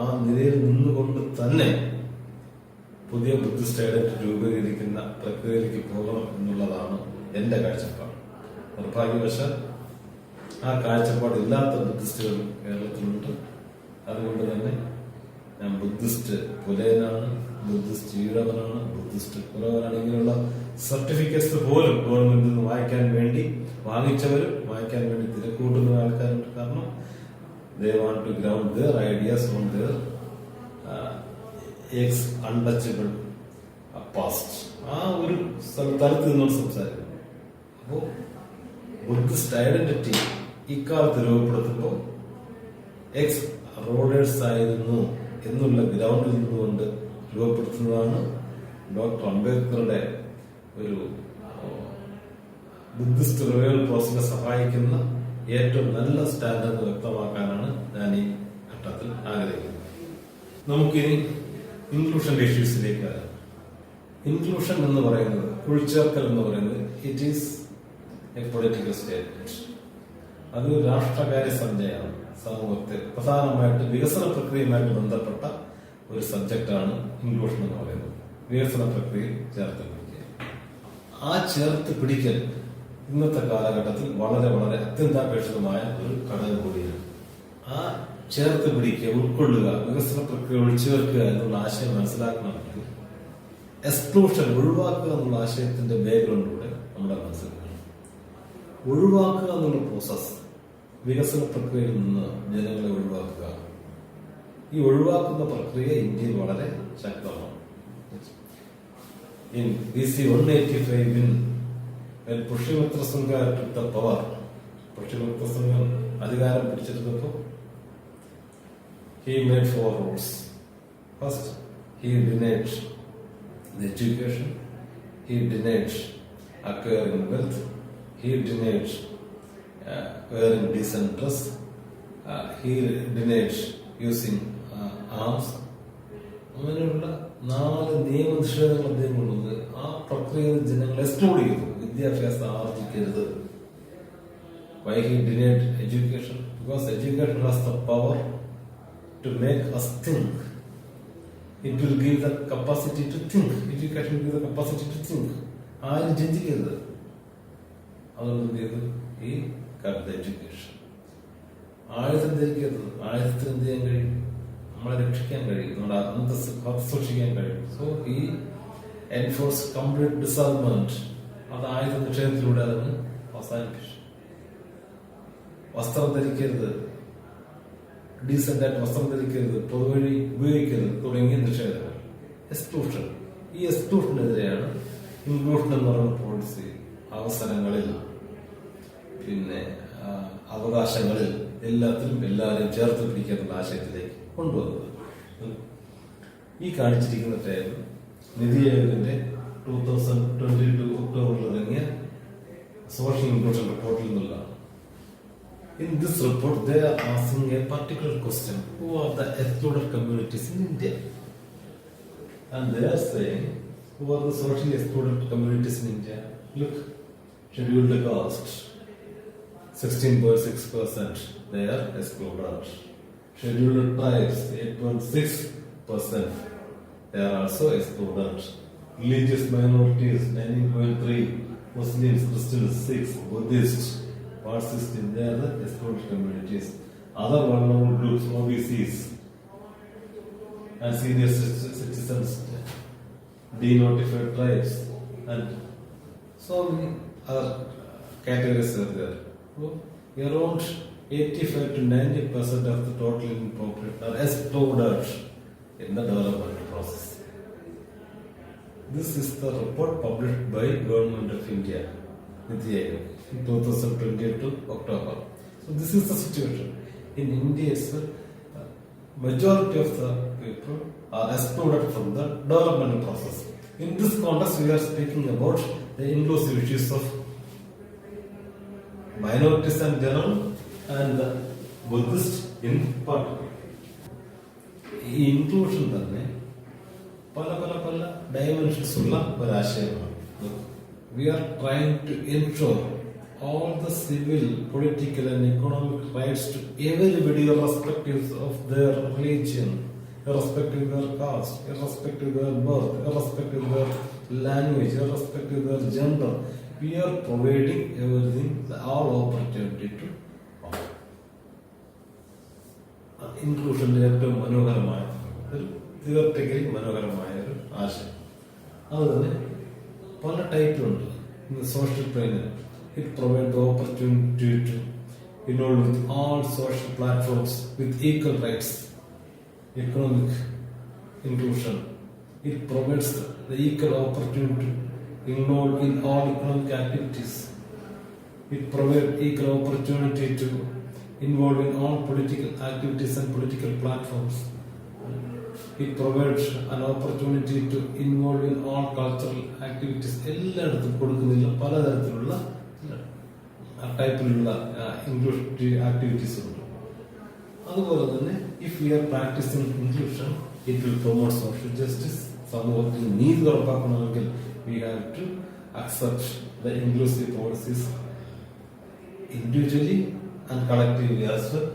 ആ നിലയിൽ നിന്നുകൊണ്ട് തന്നെ പുതിയ ബുദ്ധിസ്റ്റ് ഐഡന്റിറ്റി രൂപീകരിക്കുന്ന പ്രക്രിയയിലേക്ക് പോകണം എന്നുള്ളതാണ് എന്റെ കാഴ്ചപ്പാട്. നിർഭാഗ്യവശാൽ ആ കാഴ്ചപ്പാട് ഇല്ലാത്ത ബുദ്ധിസ്റ്റുകൾ കേരളത്തിലുണ്ട്. അതുകൊണ്ട് തന്നെ ഞാൻ ബുദ്ധിസ്റ്റ് പുലയനാണ്, ബുദ്ധിസ്റ്റ് ഈഴവനാണ്, ബുദ്ധിസ്റ്റ് പുലവനാണ്. ഇങ്ങനെയുള്ള സർട്ടിഫിക്കറ്റ്സ് പോലും ഗവൺമെന്റിൽ നിന്ന് വാങ്ങിച്ചവരും വായിക്കാൻ വേണ്ടി തിരക്കൂട്ടുന്ന ആൾക്കാരുണ്ട്. കാരണം they want to ground their ideas on their untouchable past. ആ ഒരു തലത്തിൽ നിന്നോട് സംസാരിക്കുന്നു. അപ്പോ ബുദ്ധിസ്റ്റ് ഐഡന്റിറ്റി ഇക്കാലത്ത് രൂപപ്പെടുത്തുമ്പോൾ എക്സ് റോഡേഴ്സ് ആയിരുന്നു എന്നുള്ള ഗ്രൗണ്ടിൽ നിന്നുകൊണ്ട് രൂപപ്പെടുത്തുന്നതാണ് ഡോക്ടർ അംബേദ്കറുടെ ഒരു ബുദ്ധിസ്റ്റ് റിവൈവൽ പ്രോസസിനെ സഹായിക്കുന്ന ഏറ്റവും നല്ല സ്റ്റാൻഡ് എന്ന് വ്യക്തമാക്കാനാണ് ഞാൻ ഈ ഘട്ടത്തിൽ ആഗ്രഹിക്കുന്നത്. നമുക്കിനി ഇൻക്ലൂഷന്റെ ഇഷ്യൂസിലേക്ക് വരാം. ഇൻക്ലൂഷൻ എന്ന് പറയുന്നത്, ഉൾച്ചേർക്കൽ എന്ന് പറയുന്നത്, it is A political statement. അത് രാഷ്ട്രകാര്യ സംജ്ഞയാണ്. സമൂഹത്തെ പ്രധാനമായിട്ട് വികസന പ്രക്രിയയുമായിട്ട് ബന്ധപ്പെട്ട ഒരു സബ്ജക്റ്റാണ് ഇൻക്ലൂഷൻ എന്ന് പറയുന്നത്. വികസന പ്രക്രിയ ചേർത്ത് പിടിക്കുക. ആ ചേർത്ത് പിടിക്കൽ ഇന്നത്തെ കാലഘട്ടത്തിൽ വളരെ വളരെ അത്യന്താപേക്ഷിതമായ ഒരു ഘടകം കൂടിയാണ്. ആ ചേർത്ത് പിടിക്കുക, ഉൾക്കൊള്ളുക, വികസന പ്രക്രിയ ഉൾച്ചേർക്കുക എന്നുള്ള ആശയം മനസ്സിലാക്കണമെങ്കിൽ എക്സ്ക്ലൂഷൻ, ഒഴിവാക്കുക എന്നുള്ള ആശയത്തിന്റെ ബാക്ക്ഗ്രൗണ്ടിലൂടെ നമ്മുടെ മനസ്സിലാക്കണം. ഒഴിവാക്കുക എന്നുള്ള പ്രോസസ്, വികസന പ്രക്രിയയിൽ നിന്ന് ജനങ്ങളെ ഒഴിവാക്കുക. ഈ ഒഴിവാക്കുന്ന പ്രക്രിയ ഇന്ത്യയിൽ വളരെ ശക്തമാണ്. In BC 185 when പുഷ്യമിത്ര സംഘ took the power, പുഷ്യമിത്ര സംഘം അധികാരം പിടിച്ചെടുത്തപ്പോൾ he made 4 rules. First, he denied the education, he denied acquiring wealth, he denied wearing decent dress, he denied using arms. അങ്ങനെയുള്ള 4 നിയമനിഷേധങ്ങൾ അദ്ദേഹം കൊണ്ടുവന്നത് ആ പ്രക്രിയയിൽ ജനങ്ങളെ എക്സ്ക്ലൂഡ് ചെയ്തു. വിദ്യാഭ്യാസം ആർജിക്കരുത്. Why he denied education? Because education has the power to make us think. It will give the capacity to think. Education gives the capacity to think. ആരും ചിന്തിക്കരുത്. അതുകൊണ്ട് എന്ത് ചെയ്തു? ഈ cut the education. ആയുധം ധരിക്കരുത്. ആയുധത്തിന് എന്ത് ചെയ്യാൻ കഴിയും? നമ്മളെ രക്ഷിക്കാൻ കഴിയും, നമ്മുടെ അന്തസ്സ് സൂക്ഷിക്കാൻ കഴിയും. സോ ഈ എൻഫോഴ്സ് കംപ്ലീറ്റ് ഡിസർവ്മെന്റ്, അത് ആയുധ നിഷേധത്തിലൂടെ അതിന് അവസാനിപ്പിച്ചു. വസ്ത്രം ധരിക്കരുത്, ഡീസന്റ് ആയിട്ട് വസ്ത്രം ധരിക്കരുത്, പൊതുവഴി ഉപയോഗിക്കരുത് തുടങ്ങിയ നിഷേധങ്ങൾ, എക്സ്ക്ലൂഷൻ. ഈ എക്സ്ക്ലൂഷനെതിരെയാണ് ഇൻക്ലൂഷൻ എന്ന് പറയുന്ന പോളിസി. അവസരങ്ങളിൽ, പിന്നെ അവകാശങ്ങളിൽ, എല്ലാത്തിലും എല്ലാവരെയും ചേർത്ത് പിടിക്കാനുള്ള ആശയത്തിലേക്ക് കൊണ്ടുവന്നത്. ഈ കാണിച്ചിരിക്കുന്ന ടേബിൾ നിതി ആയോഗിന്റെ 2022 ഒക്ടോബറിൽ ഇറങ്ങിയ സോഷ്യൽ ഇൻക്ലൂഷൻ റിപ്പോർട്ടിൽ നിന്നുള്ളതാണ്. In this report, they are asking a particular question: who are the excluded communities in India? And they are saying, who are the socially excluded communities in India? Look, scheduled caste, 16.6%, they are excluded. Scheduled tribes, 8.6%, they are also excluded. Religious minorities, 19.3%, Muslims, Christians, 6%, Buddhists, Parsis, they are the excluded communities. Other vulnerable groups, OBCs, and senior citizens, denotified tribes, and so many other categories are there. So, around 85 to 90% of the total Indian population are excluded in the development process. This is the report published by Government of India, Niti Aayog, in 2022 October. So this is the situation. In India, majority of the people are excluded from the development process. In this context, we are speaking about the inclusive issues of minorities in general and the Buddhist in particular. ഈ ഇൻക്ലൂഷൻ തന്നെ പല പല പല ഡയമെൻഷൻസ് ഉള്ള ഒരാശയമാണ്. We are trying to ensure all the civil, political and economic rights to everybody irrespective of their religion, irrespective of their caste, irrespective of their birth, irrespective of their language, irrespective of their gender. We are providing everything, all opportunity to all. ഇൻക്ലൂഷൻ്റെ ഏറ്റവും മനോഹരമായ ഒരു തിയററ്റിക്കലി മനോഹരമായ ഒരു ആശയം. അതുതന്നെ പല ടൈപ്പിലുണ്ട്. സോഷ്യൽ പ്ലാനിൽ it provides the opportunity to involve with all social platforms with equal rights. Economic inclusion, it provides the equal opportunity to involve in all economic activities. It provides equal opportunity to involve in all political activities and political platforms. It provides an opportunity to involve in all cultural activities. എല്ലായിടത്തും കൊടുക്കുന്നില്ല, പലതരത്തിലുള്ള ടൈപ്പിലുള്ള ഇൻക്ലൂസീവ് ആക്ടിവിറ്റീസ് ഉണ്ട്. അതുപോലെ തന്നെ if we are practising inclusion it will promote social justice. സമൂഹത്തിൽ നീതി ഉറപ്പാക്കണമെങ്കിൽ we have to accept the inclusive policies individually and collectively as well,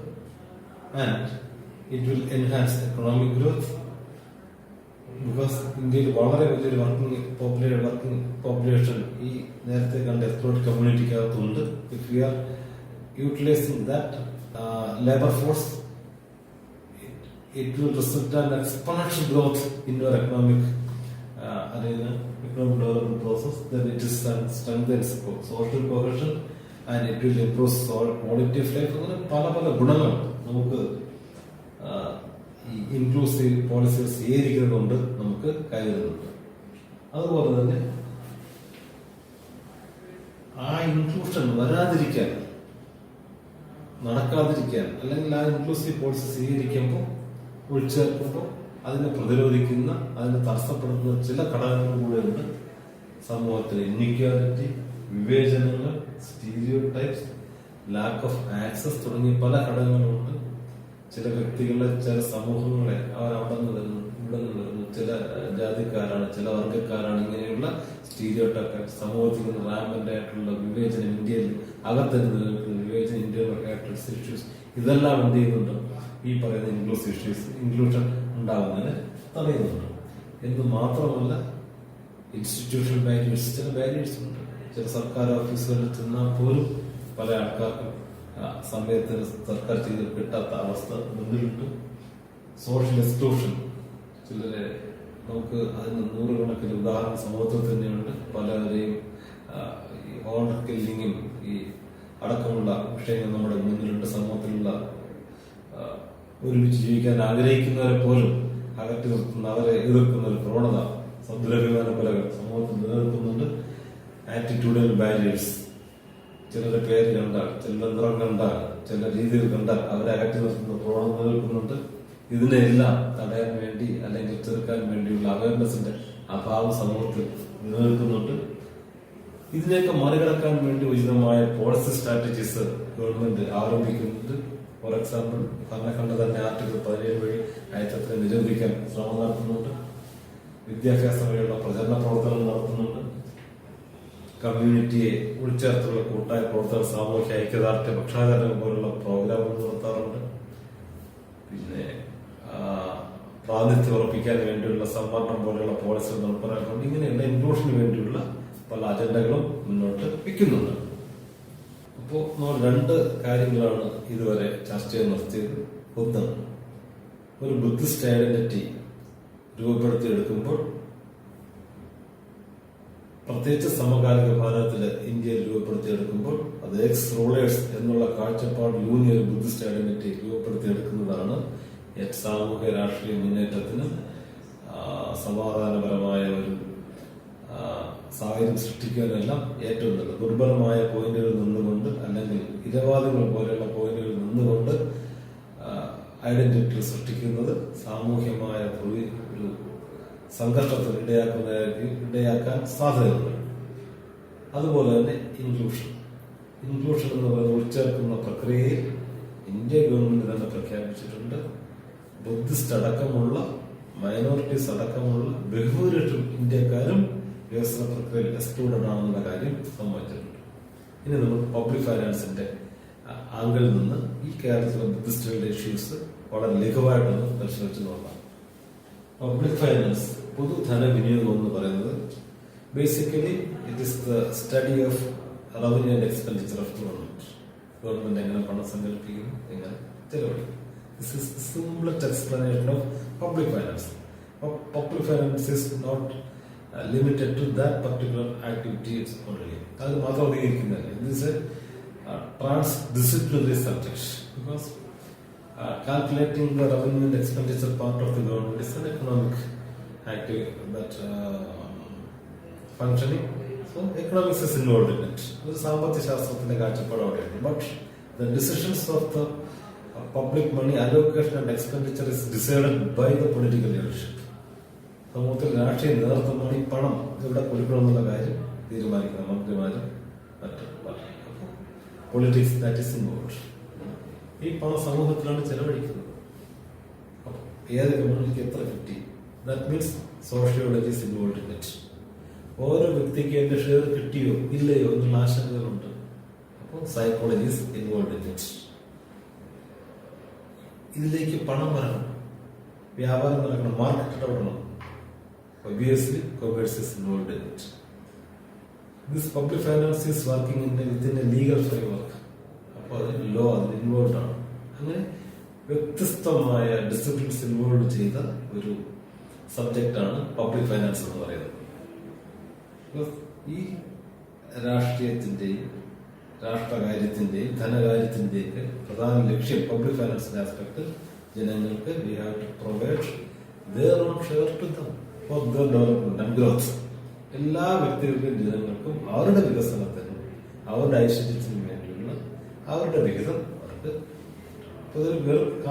and it will enhance economic growth. Because ഇന്ത്യയിൽ വളരെ വലിയൊരു വർക്കിംഗ് പോപ്പുലേഷൻ ഈ നേരത്തെ കണ്ട എക്സ്പ്ലോർഡ് കമ്മ്യൂണിറ്റിക്കകത്തുണ്ട്. If you are utilising that labour force, it will result in exponential growth in your economic arena, economic development process. Then it is strengthens social cohesion and it will improve quality of life. അങ്ങനെ പല പല ഗുണങ്ങൾ നമുക്ക് ഈ ഇൻക്ലൂസീവ് പോളിസികൾ സ്വീകരിക്കുന്നതുകൊണ്ട് നമുക്ക് കരുതുന്നുണ്ട്. അതുപോലെ തന്നെ ആ ഇൻക്ലൂഷൻ വരാതിരിക്കാൻ, നടക്കാതിരിക്കാൻ, അല്ലെങ്കിൽ ആ ഇൻക്ലൂസീവ് പോളിസി സ്വീകരിക്കുമ്പോൾ ഒഴിച്ചേർക്കുമ്പോൾ അതിനെ പ്രതിരോധിക്കുന്ന, അതിനെ തടസ്സപ്പെടുത്തുന്ന ചില ഘടകങ്ങൾ കൂടെ ഉണ്ട്. സമൂഹത്തിലെ ഇൻഇക്വാലിറ്റി, വിവേചനങ്ങൾ, stereotypes, lack of access തുടങ്ങിയ പല ഘടകങ്ങളുണ്ട്. ചില വ്യക്തികളെ, ചില സമൂഹങ്ങളെ അവർ അവിടെ നിന്ന് വരുന്നു, ഇവിടെ നിന്ന് വരുന്നു, ചില ജാതിക്കാരാണ്, ചില വർഗ്ഗക്കാരാണ്, ഇങ്ങനെയുള്ള സ്റ്റീരിയോ ടൈപ്പ് സമൂഹത്തിൽ നിന്ന് റാമ്പന്റ് ആയിട്ടുള്ള വിവേചനം, ഇന്ത്യയിൽ അകത്ത് നിലനിൽക്കുന്ന വിവേചനം, ഇന്ത്യയിലായിട്ടുള്ള ഇഷ്യൂസ്, ഇതെല്ലാം എന്ത് ചെയ്യുന്നുണ്ട്? ഈ പറയുന്ന ഇൻക്ലൂഷൻ ഉണ്ടാകുന്നതിന് തടയുന്നുണ്ട്. എന്ന് മാത്രമല്ല, ഇൻസ്റ്റിറ്റ്യൂഷണൽ ബാരിയേഴ്സ്, ചില ബാരിയേഴ്സ് ഉണ്ട്. ചില സർക്കാർ ഓഫീസുകളിൽ ചെന്നാൽ പോലും പല ആൾക്കാർക്കും സമയത്തിന് സർക്കാർ ചെയ്ത് കിട്ടാത്ത അവസ്ഥ മുന്നിലുണ്ട്. സോഷ്യൽ എക്സ്ക്ലൂഷൻ, ചിലരെ നമുക്ക് അതിന് നൂറുകണക്കിന് ഉദാഹരണ സമൂഹത്തിൽ തന്നെയുണ്ട്. പലരെയും ഓണർ കില്ലിങ്ങും ഈ അടക്കമുള്ള വിഷയങ്ങൾ നമ്മുടെ മുന്നിലുണ്ട്. സമൂഹത്തിലുള്ള ഒരുമിച്ച് ജീവിക്കാൻ ആഗ്രഹിക്കുന്നവരെ പോലും അകറ്റി നിർത്തുന്ന, അവരെ എതിർക്കുന്ന ഒരു പ്രവണത, സദ്രഭിമാന കൊലകൾ സമൂഹത്തിൽ നിലനിൽക്കുന്നുണ്ട്. ആറ്റിറ്റ്യൂഡൽ ബാരിയേഴ്സ്, ചിലരുടെ പേര് കണ്ടാൽ, ചിലരുടെ നിറം കണ്ടാൽ, ചില രീതിയിൽ കണ്ടാൽ അവരെ അകറ്റി നിർത്തുന്ന പ്രവണത നിലനിൽക്കുന്നുണ്ട്. ഇതിനെല്ലാം തടയാൻ വേണ്ടി അല്ലെങ്കിൽ ചെറുക്കാൻ വേണ്ടിയുള്ള അവയർനെസിന്റെ അഭാവം സമൂഹത്തിൽ നിലനിൽക്കുന്നുണ്ട്. ഇതിനെയൊക്കെ മറികടക്കാൻ വേണ്ടി ഉചിതമായ പോളിസി സ്ട്രാറ്റജീസ് ഗവൺമെന്റ് ആരംഭിക്കുന്നുണ്ട്. ഫോർ എക്സാമ്പിൾ, ഭരണഘടന തന്നെ ആർട്ടിക്കിൾ 17 വഴി അയച്ചത്തിനെ നിരോധിക്കാൻ ശ്രമം നടത്തുന്നുണ്ട്. വിദ്യാഭ്യാസം വഴിയുള്ള പ്രചരണ പ്രവർത്തനം നടത്തുന്നുണ്ട്. കമ്മ്യൂണിറ്റിയെ ഉൾച്ചേർത്തുള്ള കൂട്ടായ പ്രവർത്തനം, സാമൂഹ്യ ഐക്യദാർഢ്യ പക്ഷാചരണം പോലുള്ള പ്രോഗ്രാമുകൾ നടത്താറുണ്ട്. പിന്നെ പ്രാതിനിധ്യം ഉറപ്പിക്കാൻ വേണ്ടിയുള്ള സംവരണം പോലെയുള്ള പോളിസികൾ നടപ്പാക്കുന്നുണ്ട്. ഇങ്ങനെയുള്ള ഇൻക്ലൂഷന് വേണ്ടിയുള്ള പല അജണ്ടകളും മുന്നോട്ട് വയ്ക്കുന്നുണ്ട്. അപ്പോൾ നമ്മൾ രണ്ട് കാര്യങ്ങളാണ് ഇതുവരെ ചർച്ച ചെയ്ത് നിർത്തിയത്. ഒന്ന്, ഒരു ബുദ്ധിസ്റ്റ് ഐഡന്റിറ്റി രൂപപ്പെടുത്തിയെടുക്കുമ്പോൾ, പ്രത്യേകിച്ച് സമകാലിക ഭാരതത്തില് ഇന്ത്യയിൽ രൂപപ്പെടുത്തിയെടുക്കുമ്പോൾ, അത് എക്സ് റൂളേഴ്സ് എന്നുള്ള കാഴ്ചപ്പാടിലൂന്നിയ ഒരു ബുദ്ധിസ്റ്റ് ഐഡന്റിറ്റി രൂപപ്പെടുത്തിയെടുക്കുന്നതാണ് സാമൂഹ്യ രാഷ്ട്രീയ മുന്നേറ്റത്തിനും സമാധാനപരമായ ഒരു സാഹചര്യം സൃഷ്ടിക്കാനെല്ലാം ഏറ്റവും നല്ലത്. ദുർബലമായ പോയിന്റുകളിൽ നിന്നുകൊണ്ട്, അല്ലെങ്കിൽ ഇരവാദികൾ പോലെയുള്ള പോയിന്റുകളിൽ നിന്നുകൊണ്ട് ഐഡന്റിറ്റി സൃഷ്ടിക്കുന്നത് സാമൂഹ്യമായ ഒരു സംഘർഷത്തിന് ഇടയാക്കാൻ സാധ്യതയുണ്ട്. അതുപോലെ തന്നെ ഇൻക്ലൂഷൻ എന്ന് പറയുന്നത് ഉൾച്ചേർക്കുന്ന പ്രക്രിയയിൽ ഇന്ത്യ ഗവൺമെന്റ് തന്നെ പ്രഖ്യാപിച്ചിട്ടുണ്ട്. ബുദ്ധിസ്റ്റ് അടക്കമുള്ള, മൈനോറിറ്റീസ് അടക്കമുള്ള ബഹുഭൂരിപക്ഷം ഇന്ത്യക്കാരും വികസന പ്രക്രിയയിൽ എക്സ്ക്ലൂഡഡ് ആണെന്ന കാര്യം സമ്മതിച്ചിട്ടുണ്ട്. ഇനി നമ്മൾ പബ്ലിക് ഫൈനാൻസിന്റെ ആംഗിളിൽ നിന്ന് ഈ കേരളത്തിലെ ബുദ്ധിസ്റ്റുകളുടെ ഇഷ്യൂസ് വളരെ ലഘുവായിട്ടൊന്ന് പരിശോധിച്ച് നോക്കാം. പബ്ലിക് ഫൈനാൻസ്, പൊതുധന വിനിയോഗം എന്ന് പറയുന്നത് basically it is the study of revenue and expenditure of government. Government എങ്ങനെ പണം സങ്കല്പിക്കുന്നു, എങ്ങനെ ചെലവഴിക്കും. This is the simplest explanation of public finance. Public finance is not limited to that particular activity only. അത് മാത്രം ഉപയോഗിക്കുന്നില്ല. This transdisciplinary subject because calculating the revenue and expenditure part of the government is an economic activity that functioning. So economics is involved in it. ഒരു സാമ്പത്തിക ശാസ്ത്രത്തിന്റെ കാഴ്ചപ്പാട് അവിടെയാണ്. But the decisions of the public money allocation and expenditure is decided by the political leadership. സമൂഹത്തിൽ രാഷ്ട്രീയ നേതൃത്വമാണ് ഈ പണം ഇവിടെ കൊടുക്കണമെന്നുള്ള കാര്യം തീരുമാനിക്കുന്നത് മന്ത്രിമാരും മറ്റും. Politics that is involved. ഈ പണം സമൂഹത്തിലാണ് ചെലവഴിക്കുന്നത്. അപ്പോൾ ഏത് കമ്മ്യൂണിറ്റിക്ക് എത്ര കിട്ടി, that means sociology is involved in it. ഓരോ വ്യക്തിക്ക് എന്റെ ഷെയർ കിട്ടിയോ ഇല്ലയോ എന്നുള്ള ആശങ്കകളുണ്ട്. അപ്പോൾ psychology is involved in it. ഇതിലേക്ക് പണം വരണം, വ്യാപാരം നടക്കണം, മാർക്കറ്റ് ഇടപെടണം. Obviously, commerce is involved in it. This public finance is working within a legal framework. അപ്പോൾ ലോ അതിൽ ഇൻവോൾവ് ആണ്. അങ്ങനെ വ്യത്യസ്തമായ ഡിസിപ്ലിൻസ് ഇൻവോൾവ് ചെയ്ത ഒരു സബ്ജക്റ്റാണ് പബ്ലിക് ഫൈനാൻസ് എന്ന് പറയുന്നത്. ഈ രാഷ്ട്രീയത്തിന്റെയും രാഷ്ട്രകാര്യത്തിന്റെയും ധനകാര്യത്തിന്റെയും പ്രധാന ലക്ഷ്യം പബ്ലിക് ഫൈനാൻസിന്റെ ആസ്പെക്ട് ജനങ്ങൾക്ക് we have to provide their own share to them for their development and growth. എല്ലാ വ്യക്തികൾക്കും ജനങ്ങൾക്കും അവരുടെ വികസനത്തിനും അവരുടെ ഐശ്വര്യത്തിനും വേണ്ടിയുള്ള അവരുടെ വിഹിതം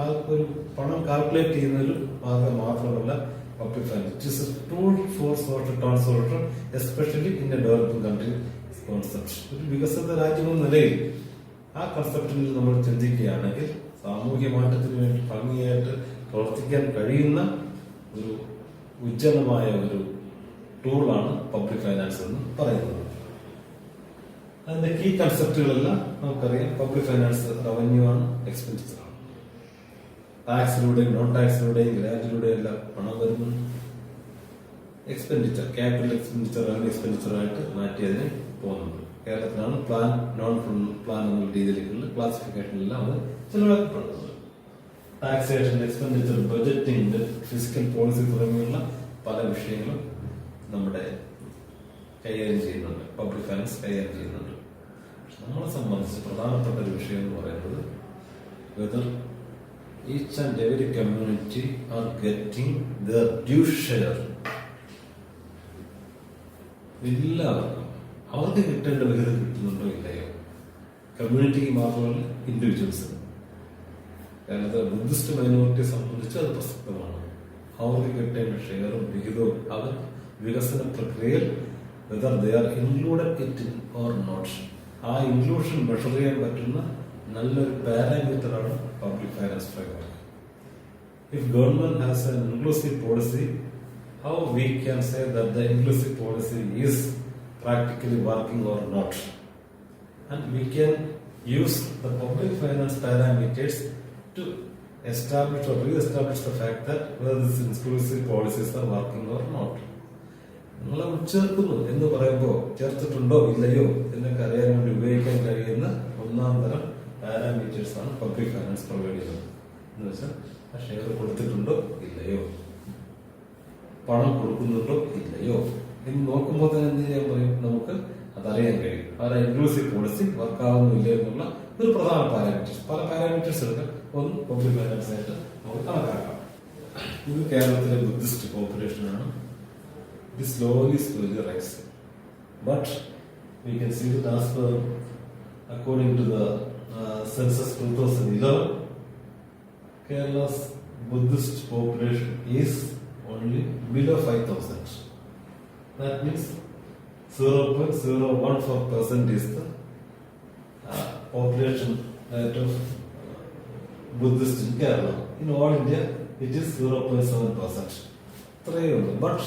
അവർക്ക് ഒരു പണം കാൽക്കുലേറ്റ് ചെയ്യുന്ന ഒരു മാർഗം മാത്രമല്ല public finance. It is A tool for social transformation especially in A developing country concept. ഒരു വികസിത രാജ്യമെന്ന നിലയിൽ ആ കൺസെപ്റ്റിൽ നമ്മൾ ചിന്തിക്കുകയാണെങ്കിൽ സാമൂഹ്യ മാറ്റത്തിന് വേണ്ടി ഭംഗിയായിട്ട് പ്രവർത്തിക്കാൻ കഴിയുന്ന ഒരു ഉജ്ജ്വലമായ ഒരു ടൂളാണ് പബ്ലിക് ഫൈനാൻസ് എന്ന് പറയുന്നത്. അതിന്റെ കീ കൺസെപ്റ്റുകളെല്ലാം നമുക്കറിയാം. പബ്ലിക് ഫൈനാൻസ് റവന്യൂ ആണ്, എക്സ്പെൻഡിച്ചർ ആണ്. ടാക്സിലൂടെയും നോൺ ടാക്സിലൂടെയും ഗ്രാന്റിലൂടെയും എല്ലാം പണം വരുന്നു. എക്സ്പെൻഡിച്ചർ, ക്യാപിറ്റൽ എക്സ്പെൻഡിച്ചർ ആണ് എക്സ്പെൻഡിച്ചറായിട്ട് മാറ്റി അതിനെ പോകുന്നത്. കേരളത്തിലാണ് പ്ലാൻ, നോൺ പ്ലാൻ എന്നുള്ള രീതിയിലേക്കുള്ള ക്ലാസിഫിക്കേഷനിലെല്ലാം അത് ചെലവാക്കപ്പെടുന്നത്. Taxation, expenditure, budgeting, physical policy തുടങ്ങിയുള്ള പല വിഷയങ്ങളും നമ്മുടെ കൈകാര്യം ചെയ്യുന്നുണ്ട്, പബ്ലിക് ഫൈനാൻസ് കൈകാര്യം ചെയ്യുന്നുണ്ട്. നമ്മളെ സംബന്ധിച്ച് പ്രധാനപ്പെട്ട ഒരു വിഷയം എന്ന് പറയുന്നത് whether each and every community are getting there due share. എല്ലാവർക്കും അവർക്ക് കിട്ടേണ്ട വിഹിതം കിട്ടുന്നുണ്ടോ ഇല്ലയോ. കമ്മ്യൂണിറ്റിക്ക് മാത്രമല്ല, ഇൻഡിവിജ്വൽസിന്. കേരളത്തിലെ ബുദ്ധിസ്റ്റ് മൈനോറിറ്റിയെ സംബന്ധിച്ച് അത് പ്രസക്തമാണ്. അവർക്ക് കിട്ടേണ്ട ഷെയറും വിഹിതവും അവർ വികസന പ്രക്രിയയിൽ whether they are included it in or not, ആ ഇൻക്ലൂഷൻ മെഷർ ചെയ്യാൻ പറ്റുന്ന നല്ലൊരു പാരാമീറ്ററാണ് public finance framework. If government has an inclusive policy, how we can say that the inclusive policy is practically working or not, and we can use the public finance parameters to establish or re-establish the fact that whether these inclusive policies are working or not. നിങ്ങളെ ഉൾച്ചേർക്കുന്നു എന്ന് പറയുമ്പോൾ ചേർത്തിട്ടുണ്ടോ ഇല്ലയോ എന്നൊക്കെ അറിയാൻ വേണ്ടി ഉപയോഗിക്കാൻ കഴിയുന്ന ഒന്നാം തരം പാരാമീറ്റേഴ്സ് ആണ് പബ്ലിക് ഫൈനാൻസ് പ്രൊവൈഡ് ചെയ്യുന്നത്. എന്ന് വെച്ചാൽ ആ ഷെയർ കൊടുത്തിട്ടുണ്ടോ ഇല്ലയോ, പണം കൊടുക്കുന്നുണ്ടോ ഇല്ലയോ എന്ന് നോക്കുമ്പോൾ തന്നെ എന്ത് ചെയ്യാൻ പറയും, നമുക്ക് അതറിയാൻ കഴിയും. ആ ഇൻക്ലൂസീവ് പോളിസി വർക്കാവുന്നില്ല എന്നുള്ള ഒരു പ്രധാന പാരാമീറ്റേഴ്സ്. പല പാരാമീറ്റേഴ്സ് എടുക്കാം, ഒന്ന് പബ്ലിക് ഫൈനാൻസ് ആയിട്ട് നമുക്ക് കണക്കാക്കാം. ഇത് കേരളത്തിലെ ബുദ്ധിസ്റ്റ് പോപ്പുലേഷനാണ്. ഇത് slowly rising, but we can see it as per according to the census 2011, Kerala's Buddhist population is only below 5,000. That means 0.014% is the population rate of Buddhist in Kerala. In all India, it is 0.7%. But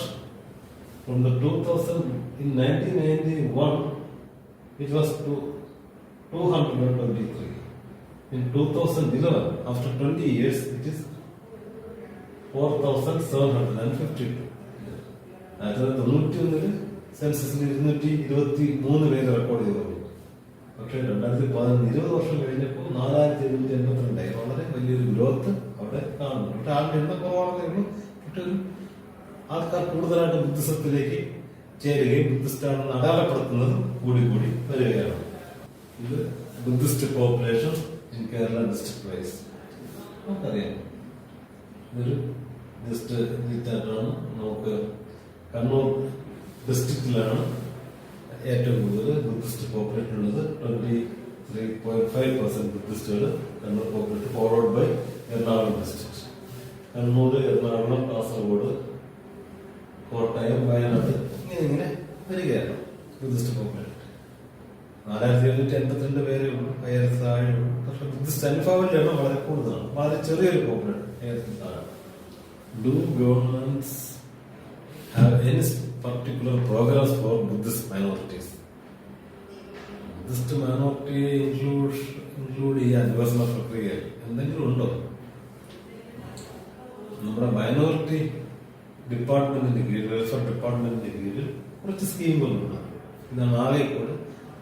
from the 2000 in 1991, it was to 223. In 2011, after 20 years, it is 4,752. അത് 91 സെൻസസിൽ 223 പേര് റെക്കോർഡ് ചെയ്തോളൂ. പക്ഷേ 2020 വർഷം കഴിഞ്ഞപ്പോൾ 4,782 വളരെ വലിയൊരു ഗ്രോത്ത് അവിടെ കാണുന്നു. പക്ഷെ ആളുടെ എണ്ണം കുറവാണെന്നേ ഉള്ളൂ. പക്ഷെ ഒരു ആൾക്കാർ കൂടുതലായിട്ട് ബുദ്ധിസത്തിലേക്ക് ചേരുകയും ബുദ്ധിസ്റ്റാണെന്ന് അടയാളപ്പെടുത്തുന്നത് കൂടി കൂടി വരികയാണ്. ഇത് Buddhist population in Kerala district vice നമുക്കറിയാം. ഇതൊരു ജസ്റ്റ് ഡീറ്റായിട്ടാണ്. നമുക്ക് കണ്ണൂർ ഡിസ്ട്രിക്റ്റിലാണ് ഏറ്റവും കൂടുതൽ ബുദ്ധിസ്റ്റ് പോപ്പുലേഷൻ ഉള്ളത്. 23.5% ബുദ്ധിസ്റ്റുകൾ Kannur population, followed by Ernakulam district. Kannur, Ernakulam, Kasaragod, Kottayam, Wayanad ഇങ്ങനെ വരികയാണ് ബുദ്ധിസ്റ്റ് പോപ്പുലേഷൻ. 4,782 പേരേ ഉള്ളൂ, 1000 താഴെ ഉള്ളൂ. പക്ഷെ ബുദ്ധിസ്റ്റ് അനുഭാവിന്റെ എണ്ണം വളരെ കൂടുതലാണ്. വളരെ ചെറിയൊരു പോപ്പുലേഷൻ, 1000 താഴെ. Do governments have any particular programs for Buddhist minorities? Buddhist minority include ഈ അധിവാസന പ്രക്രിയ എന്തെങ്കിലും ഉണ്ടോ? നമ്മുടെ മൈനോറിറ്റി ഡിപ്പാർട്ട്മെന്റിന്റെ കീഴിൽ, വെൽഫെയർ ഡിപ്പാർട്ട്മെന്റിന്റെ കീഴിൽ കുറച്ച് സ്കീമുകളുണ്ട്. ഇതാണ് ആകെക്കൂടെ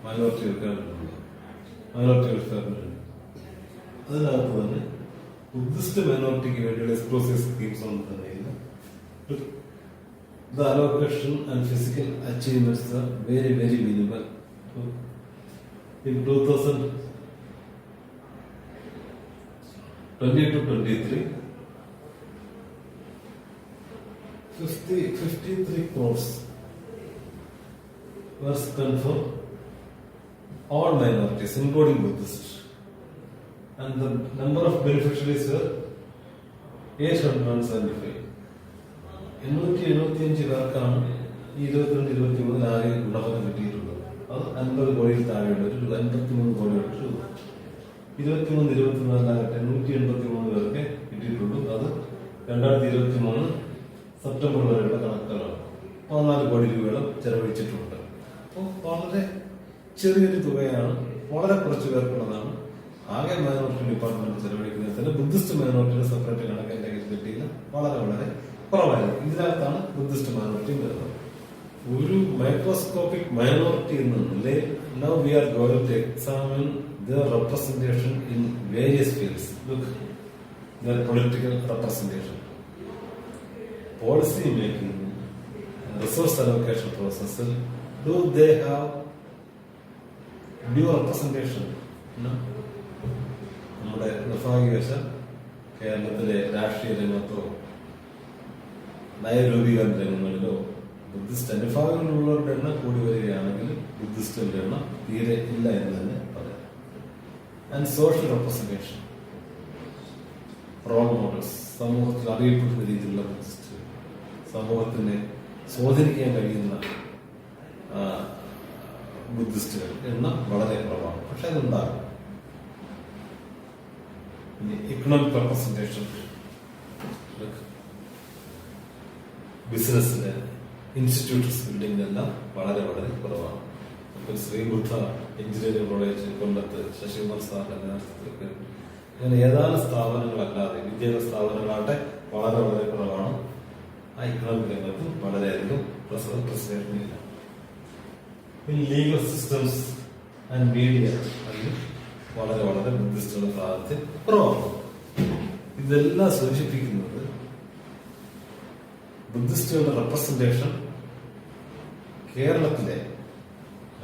മൈനോറിറ്റി വെൽഫെയറിനുണ്ട്. മൈനോറിറ്റി വെൽഫെയറിനുണ്ട്. അതിനകത്ത് തന്നെ ബുദ്ധിസ്റ്റ് മൈനോറിറ്റിക്ക് വേണ്ടിയുള്ള എക്സ്ക്ലൂസീവ് സ്കീംസ് ഒന്നും തന്നെ ഇല്ല. The allocation and physical achievements are very, very minimal. In 2020 to 23, 53 crores were spent for all minorities, including Buddhists. And the number of beneficiaries were 875. 875 പേർക്കാണ് ഈ 22-23 ആകെ ഗുണഫലം കിട്ടിയിട്ടുള്ളത്. അത് 50 കോടിയിൽ താഴെയുള്ള ഒരു 53 കോടിയുടെ രൂപ. 23-24 183 പേർക്ക് കിട്ടിയിട്ടുള്ളൂ. അത് 2023 സെപ്റ്റംബർ വരെയുള്ള കണക്കുകളാണ്. 14 കോടി രൂപയോളം ചെലവഴിച്ചിട്ടുണ്ട്. അപ്പോൾ വളരെ ചെറിയൊരു തുകയാണ്, വളരെ കുറച്ച് പേർക്കുള്ളതാണ്. ആകെ മൈനോറിറ്റി ഡിപ്പാർട്ട്മെന്റ് ചെലവഴിക്കുന്നത് തന്നെ ബുദ്ധിസ്റ്റ് മൈനോറിറ്റിയുടെ സെപ്പറേറ്റ് കണക്ക് എന്റെ കയ്യിൽ കിട്ടിയില്ല. വളരെ വളരെ കുറവായിരുന്നു. ഇതിനകത്താണ് ബുദ്ധിസ്റ്റ് മൈനോറിറ്റി വരുന്നത്. ഒരു മൈക്രോസ്കോപ്പിക് മൈനോറിറ്റി എന്ന നിലയിൽ now we are going to examine their representation in various fields. Look, their political representation, policy making, resource allocation process. Do they have due representation? No. നമ്മുടെ നിർഭാഗ്യവശാൽ കേരളത്തിലെ രാഷ്ട്രീയ രംഗത്തോ നയരൂപീകരണ രംഗങ്ങളിലോ ബുദ്ധിസ്റ്റ് അനുഭാവങ്ങളുള്ളവരുടെ എണ്ണം കൂടി വരികയാണെങ്കിൽ ബുദ്ധിസ്റ്റുകളുടെ എണ്ണം തീരെ ഇല്ല എന്ന് തന്നെ പറയാം. And social representation, role models, സമൂഹത്തിൽ അറിയപ്പെടുന്ന രീതിയിലുള്ള ബുദ്ധിസ്റ്റുകൾ, സമൂഹത്തിനെ സ്വാധീനിക്കാൻ കഴിയുന്ന ബുദ്ധിസ്റ്റുകൾ എണ്ണം വളരെ കുറവാണ്. പക്ഷെ അതുണ്ടാകും. ഇക്കണോമിക് റെപ്രസെന്റേഷൻ, ബിസിനസ്സിന്, ഇൻസ്റ്റിറ്റ്യൂട്ട്സ് ബിൽഡിംഗിലെല്ലാം വളരെ വളരെ കുറവാണ്. ഇപ്പോൾ ശ്രീബുദ്ധ എഞ്ചിനീയറിംഗ് കോളേജ് കൊല്ലത്ത് ശശികുമാർ സാറിന്റെ നേതൃത്വത്തിലൊക്കെ അങ്ങനെ ഏതാനും സ്ഥാപനങ്ങളല്ലാതെ വിദ്യാഭ്യാസ സ്ഥാപനങ്ങളാട്ടെ വളരെ വളരെ കുറവാണ്. ആ ഇക്കണോമിക് രംഗത്തും വളരെയധികം പ്രസന്റേഷനില്ല. ലീഗൽ സിസ്റ്റംസ് ആൻഡ് മീഡിയ അതിൽ വളരെ വളരെ ബുദ്ധിസ്റ്റുകളുടെ പ്രാതിനിധ്യം കുറവാണ്. ഇതെല്ലാം സൂചിപ്പിക്കുന്നത് ബുദ്ധിസ്റ്റുകളുടെ റെപ്രസെന്റേഷൻ കേരളത്തിലെ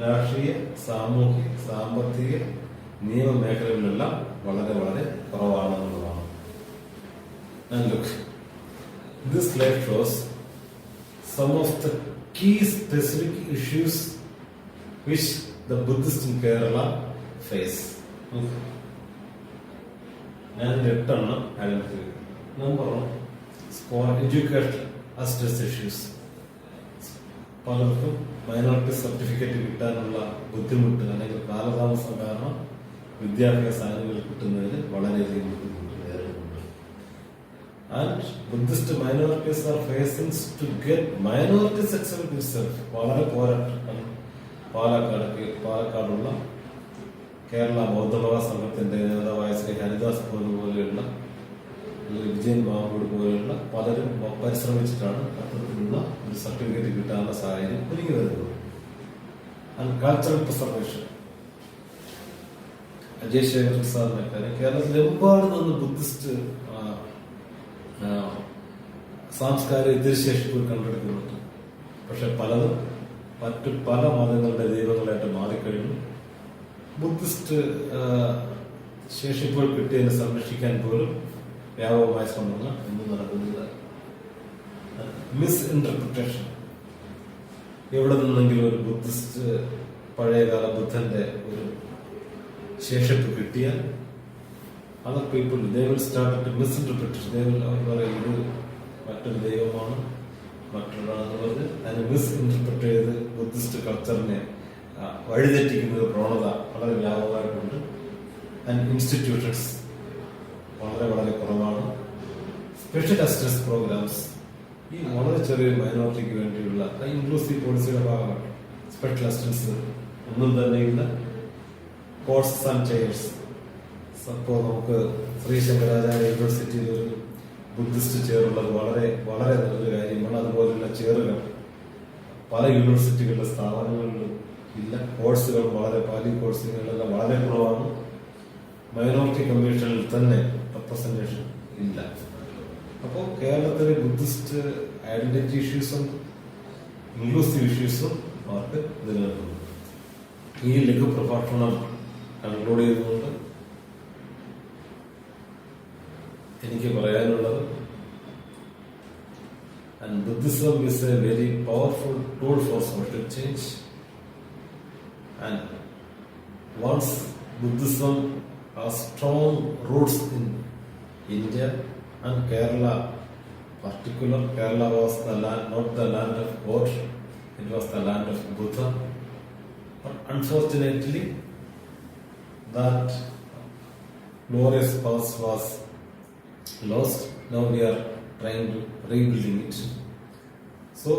രാഷ്ട്രീയ, സാമൂഹിക, സാമ്പത്തിക, നിയമ മേഖലകളിലെല്ലാം വളരെ വളരെ കുറവാണെന്നുള്ളതാണ്. And look, this slide shows some of the key specific issues which the Buddhists in Kerala face. ഞാൻ 8 എണ്ണം ഐഡന്റിഫൈ ചെയ്തു. Number 1, education assistance issues. പലർക്കും മൈനോറിറ്റി സർട്ടിഫിക്കറ്റ് കിട്ടാനുള്ള ബുദ്ധിമുട്ട് അല്ലെങ്കിൽ കാലതാമസം കാരണം വിദ്യാഭ്യാസ ആനുകൂല്യം കിട്ടുന്നതിന് വളരെയധികം ബുദ്ധിമുട്ട് നേരിടുന്നുണ്ട്. And Buddhist minorities are facing to get minority section itself വളരെ പോരാട്ടം. പാലക്കാടുള്ള കേരള ബൗദ്ധമത സംഘത്തിന്റെ നേതാവായ ശ്രീ ഹരിദാസ് പോലെയുള്ള വിജയൻ മാമൂട് പോലെയുള്ള പലരും പരിശ്രമിച്ചിട്ടാണ് അത്തരത്തിലുള്ള ഒരു സർട്ടിഫിക്കറ്റ് കിട്ടാനുള്ള സാഹചര്യം ഒരുങ്ങി വരുന്നത്. And cultural preservation, Ajay Shekhar സാറിനൊക്കെ കേരളത്തിലെമ്പാട് നിന്ന് ബുദ്ധിസ്റ്റ് സാംസ്കാരിക എതിർശേഷിപ്പ് കണ്ടെടുക്കുന്നുണ്ട്. പക്ഷെ പലതും മറ്റു പല മതങ്ങളുടെ ദൈവങ്ങളായിട്ട് മാറിക്കഴിഞ്ഞു. ബുദ്ധിസ്റ്റ് ശേഷിപ്പുകൾ കിട്ടിയതിനെ സംരക്ഷിക്കാൻ പോലും വ്യാപകമായ ശ്രമങ്ങൾ ഇന്ന് നടക്കുന്നില്ല. മിസ് ഇന്റർപ്രിട്ടേഷൻ, എവിടെ നിന്നെങ്കിലും ഒരു ബുദ്ധിസ്റ്റ് പഴയകാല ബുദ്ധന്റെ ഒരു ശേഷിപ്പ് കിട്ടിയാൽ other people they will start to misinterpretation. അവർ പറയും ഇത് മറ്റൊരു ദൈവമാണ്, മറ്റൊരാളെന്ന് പറഞ്ഞ് അതിനെ മിസ് ഇന്റർപ്രിറ്റ് ചെയ്ത് ബുദ്ധിസ്റ്റ് കൾച്ചറിനെ വഴിതെറ്റിക്കുന്ന ഒരു പ്രവണത വളരെ വ്യാപകമായിട്ടുണ്ട്. ആൻഡ് ഇൻസ്റ്റിറ്റ്യൂഷൻസ് വളരെ കുറവാണ്. സ്പെഷ്യൽ അസിസ്റ്റൻസ് പ്രോഗ്രാംസ് ഈ വളരെ ചെറിയ മൈനോറിറ്റിക്ക് വേണ്ടിയുള്ള ഇൻക്ലൂസീവ് പോളിസിയുടെ ഭാഗമാണ്. സ്പെഷ്യൽ അസിസ്റ്റൻസ് ഒന്നും തന്നെയില്ല. കോഴ്സസ് ആൻഡ് ചെയർസ്, ഇപ്പോൾ നമുക്ക് ശ്രീ ശങ്കരാചാര്യ യൂണിവേഴ്സിറ്റിയിൽ ഒരു ബുദ്ധിസ്റ്റ് ചെയറുള്ളത് വളരെ നല്ലൊരു കാര്യമാണ്. അതുപോലെയുള്ള ചെയറുകൾ പല യൂണിവേഴ്സിറ്റികളിലെ സ്ഥാപനങ്ങളിലും ഇല്ല. കോഴ്സുകൾ പാലി കോഴ്സുകളെല്ലാം വളരെ കുറവാണ്. മൈനോറിറ്റി കമ്മീഷനിൽ തന്നെ റെപ്രസെന്റേഷൻ ഇല്ല. അപ്പോൾ കേരളത്തിലെ ബുദ്ധിസ്റ്റ് ഐഡന്റിറ്റി ഇഷ്യൂസും ഇൻക്ലൂസീവ് ഇഷ്യൂസും അവർക്ക് നിലനിൽക്കുന്നു. ഈ ലഘു പ്രഭാഷണം കൺക്ലൂഡ് ചെയ്തുകൊണ്ട് എനിക്ക് പറയാനുള്ളത്, and Buddhism is a very powerful tool for social change, and once Buddhism has strong roots in India and Kerala, particular Kerala was the land, not the land of God, it was the land of Buddha. But unfortunately, that glorious past was lost. Now we are trying to rebuilding it. So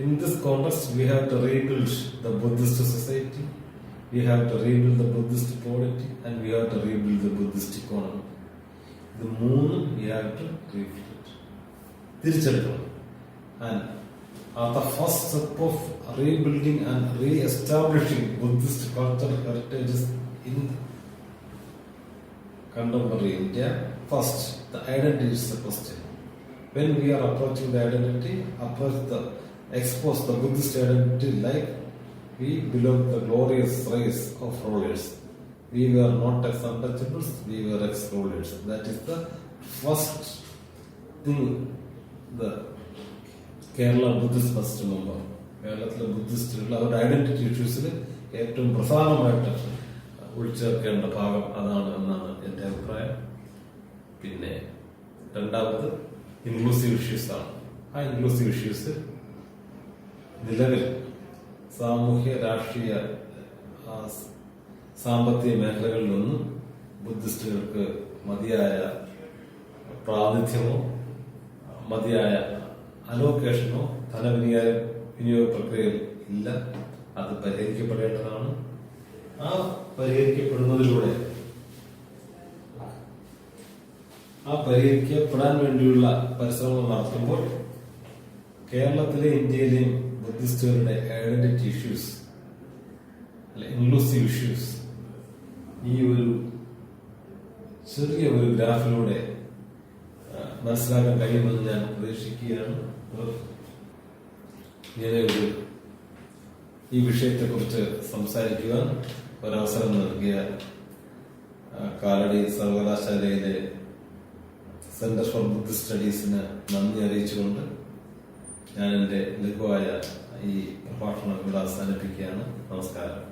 in this context, we have to rebuild the Buddhist society, we have to rebuild the Buddhist polity, and we have to rebuild the Buddhist economy. The moon we have to rebuild. തിരിച്ചെടുക്കണം. And the first step of rebuilding and re-establishing Buddhist cultural heritages in contemporary India, first, the identity is the question. When we are approaching the identity, expose the Buddhist identity like we belong to the glorious race of rulers. We were not ex-untouchables, we were ex-rulers. That is the first thing the Kerala Buddhist must remember. കേരളത്തിലെ ബുദ്ധിസ്റ്റുകളുടെ അവരുടെ ഐഡന്റിറ്റി ഇഷ്യൂസിൽ ഏറ്റവും പ്രധാനമായിട്ട് ഉൾച്ചേർക്കേണ്ട ഭാഗം അതാണ് എന്നാണ് എൻ്റെ അഭിപ്രായം. പിന്നെ രണ്ടാമത് ഇൻക്ലൂസീവ് ഇഷ്യൂസ് ആണ്. ആ ഇൻക്ലൂസീവ് ഇഷ്യൂസ് നിലവിൽ സാമൂഹ്യ രാഷ്ട്രീയ സാമ്പത്തിക മേഖലകളിലൊന്നും ബുദ്ധിസ്റ്റുകൾക്ക് മതിയായ പ്രാതിനിധ്യമോ മതിയായ അലോക്കേഷനോ വിനിയോഗ പ്രക്രിയയിൽ ഇല്ല. അത് പരിഹരിക്കപ്പെടേണ്ടതാണ്. ആ പരിഹരിക്കപ്പെടുന്നതിലൂടെ പരിഹരിക്കപ്പെടാൻ വേണ്ടിയുള്ള പരിശ്രമങ്ങൾ നടത്തുമ്പോൾ കേരളത്തിലെ ഇന്ത്യയിലെയും ബുദ്ധിസ്റ്റുകളുടെ ഐഡന്റിറ്റി ഇഷ്യൂസ് അല്ലെ ഇൻക്ലൂസീവ് ഇഷ്യൂസ് ഈ ഒരു ചെറിയ ഒരു ഗ്രാഫിലൂടെ മനസ്സിലാക്കാൻ കഴിയുമെന്ന് ഞാൻ പ്രതീക്ഷിക്കുകയാണ്. ഇങ്ങനെ ഈ വിഷയത്തെക്കുറിച്ച് സംസാരിക്കുവാൻ ഒരവസരം നൽകിയ കാലടി സർവകലാശാലയിലെ സെന്റർ ഫോർ ബുദ്ധിസ്റ്റ് സ്റ്റഡീസിന് നന്ദി അറിയിച്ചുകൊണ്ട് ഞാൻ എൻ്റെ ലഘുവായ ഈ പ്രഭാഷണം ഇവിടെ അവസാനിപ്പിക്കുകയാണ്. നമസ്കാരം.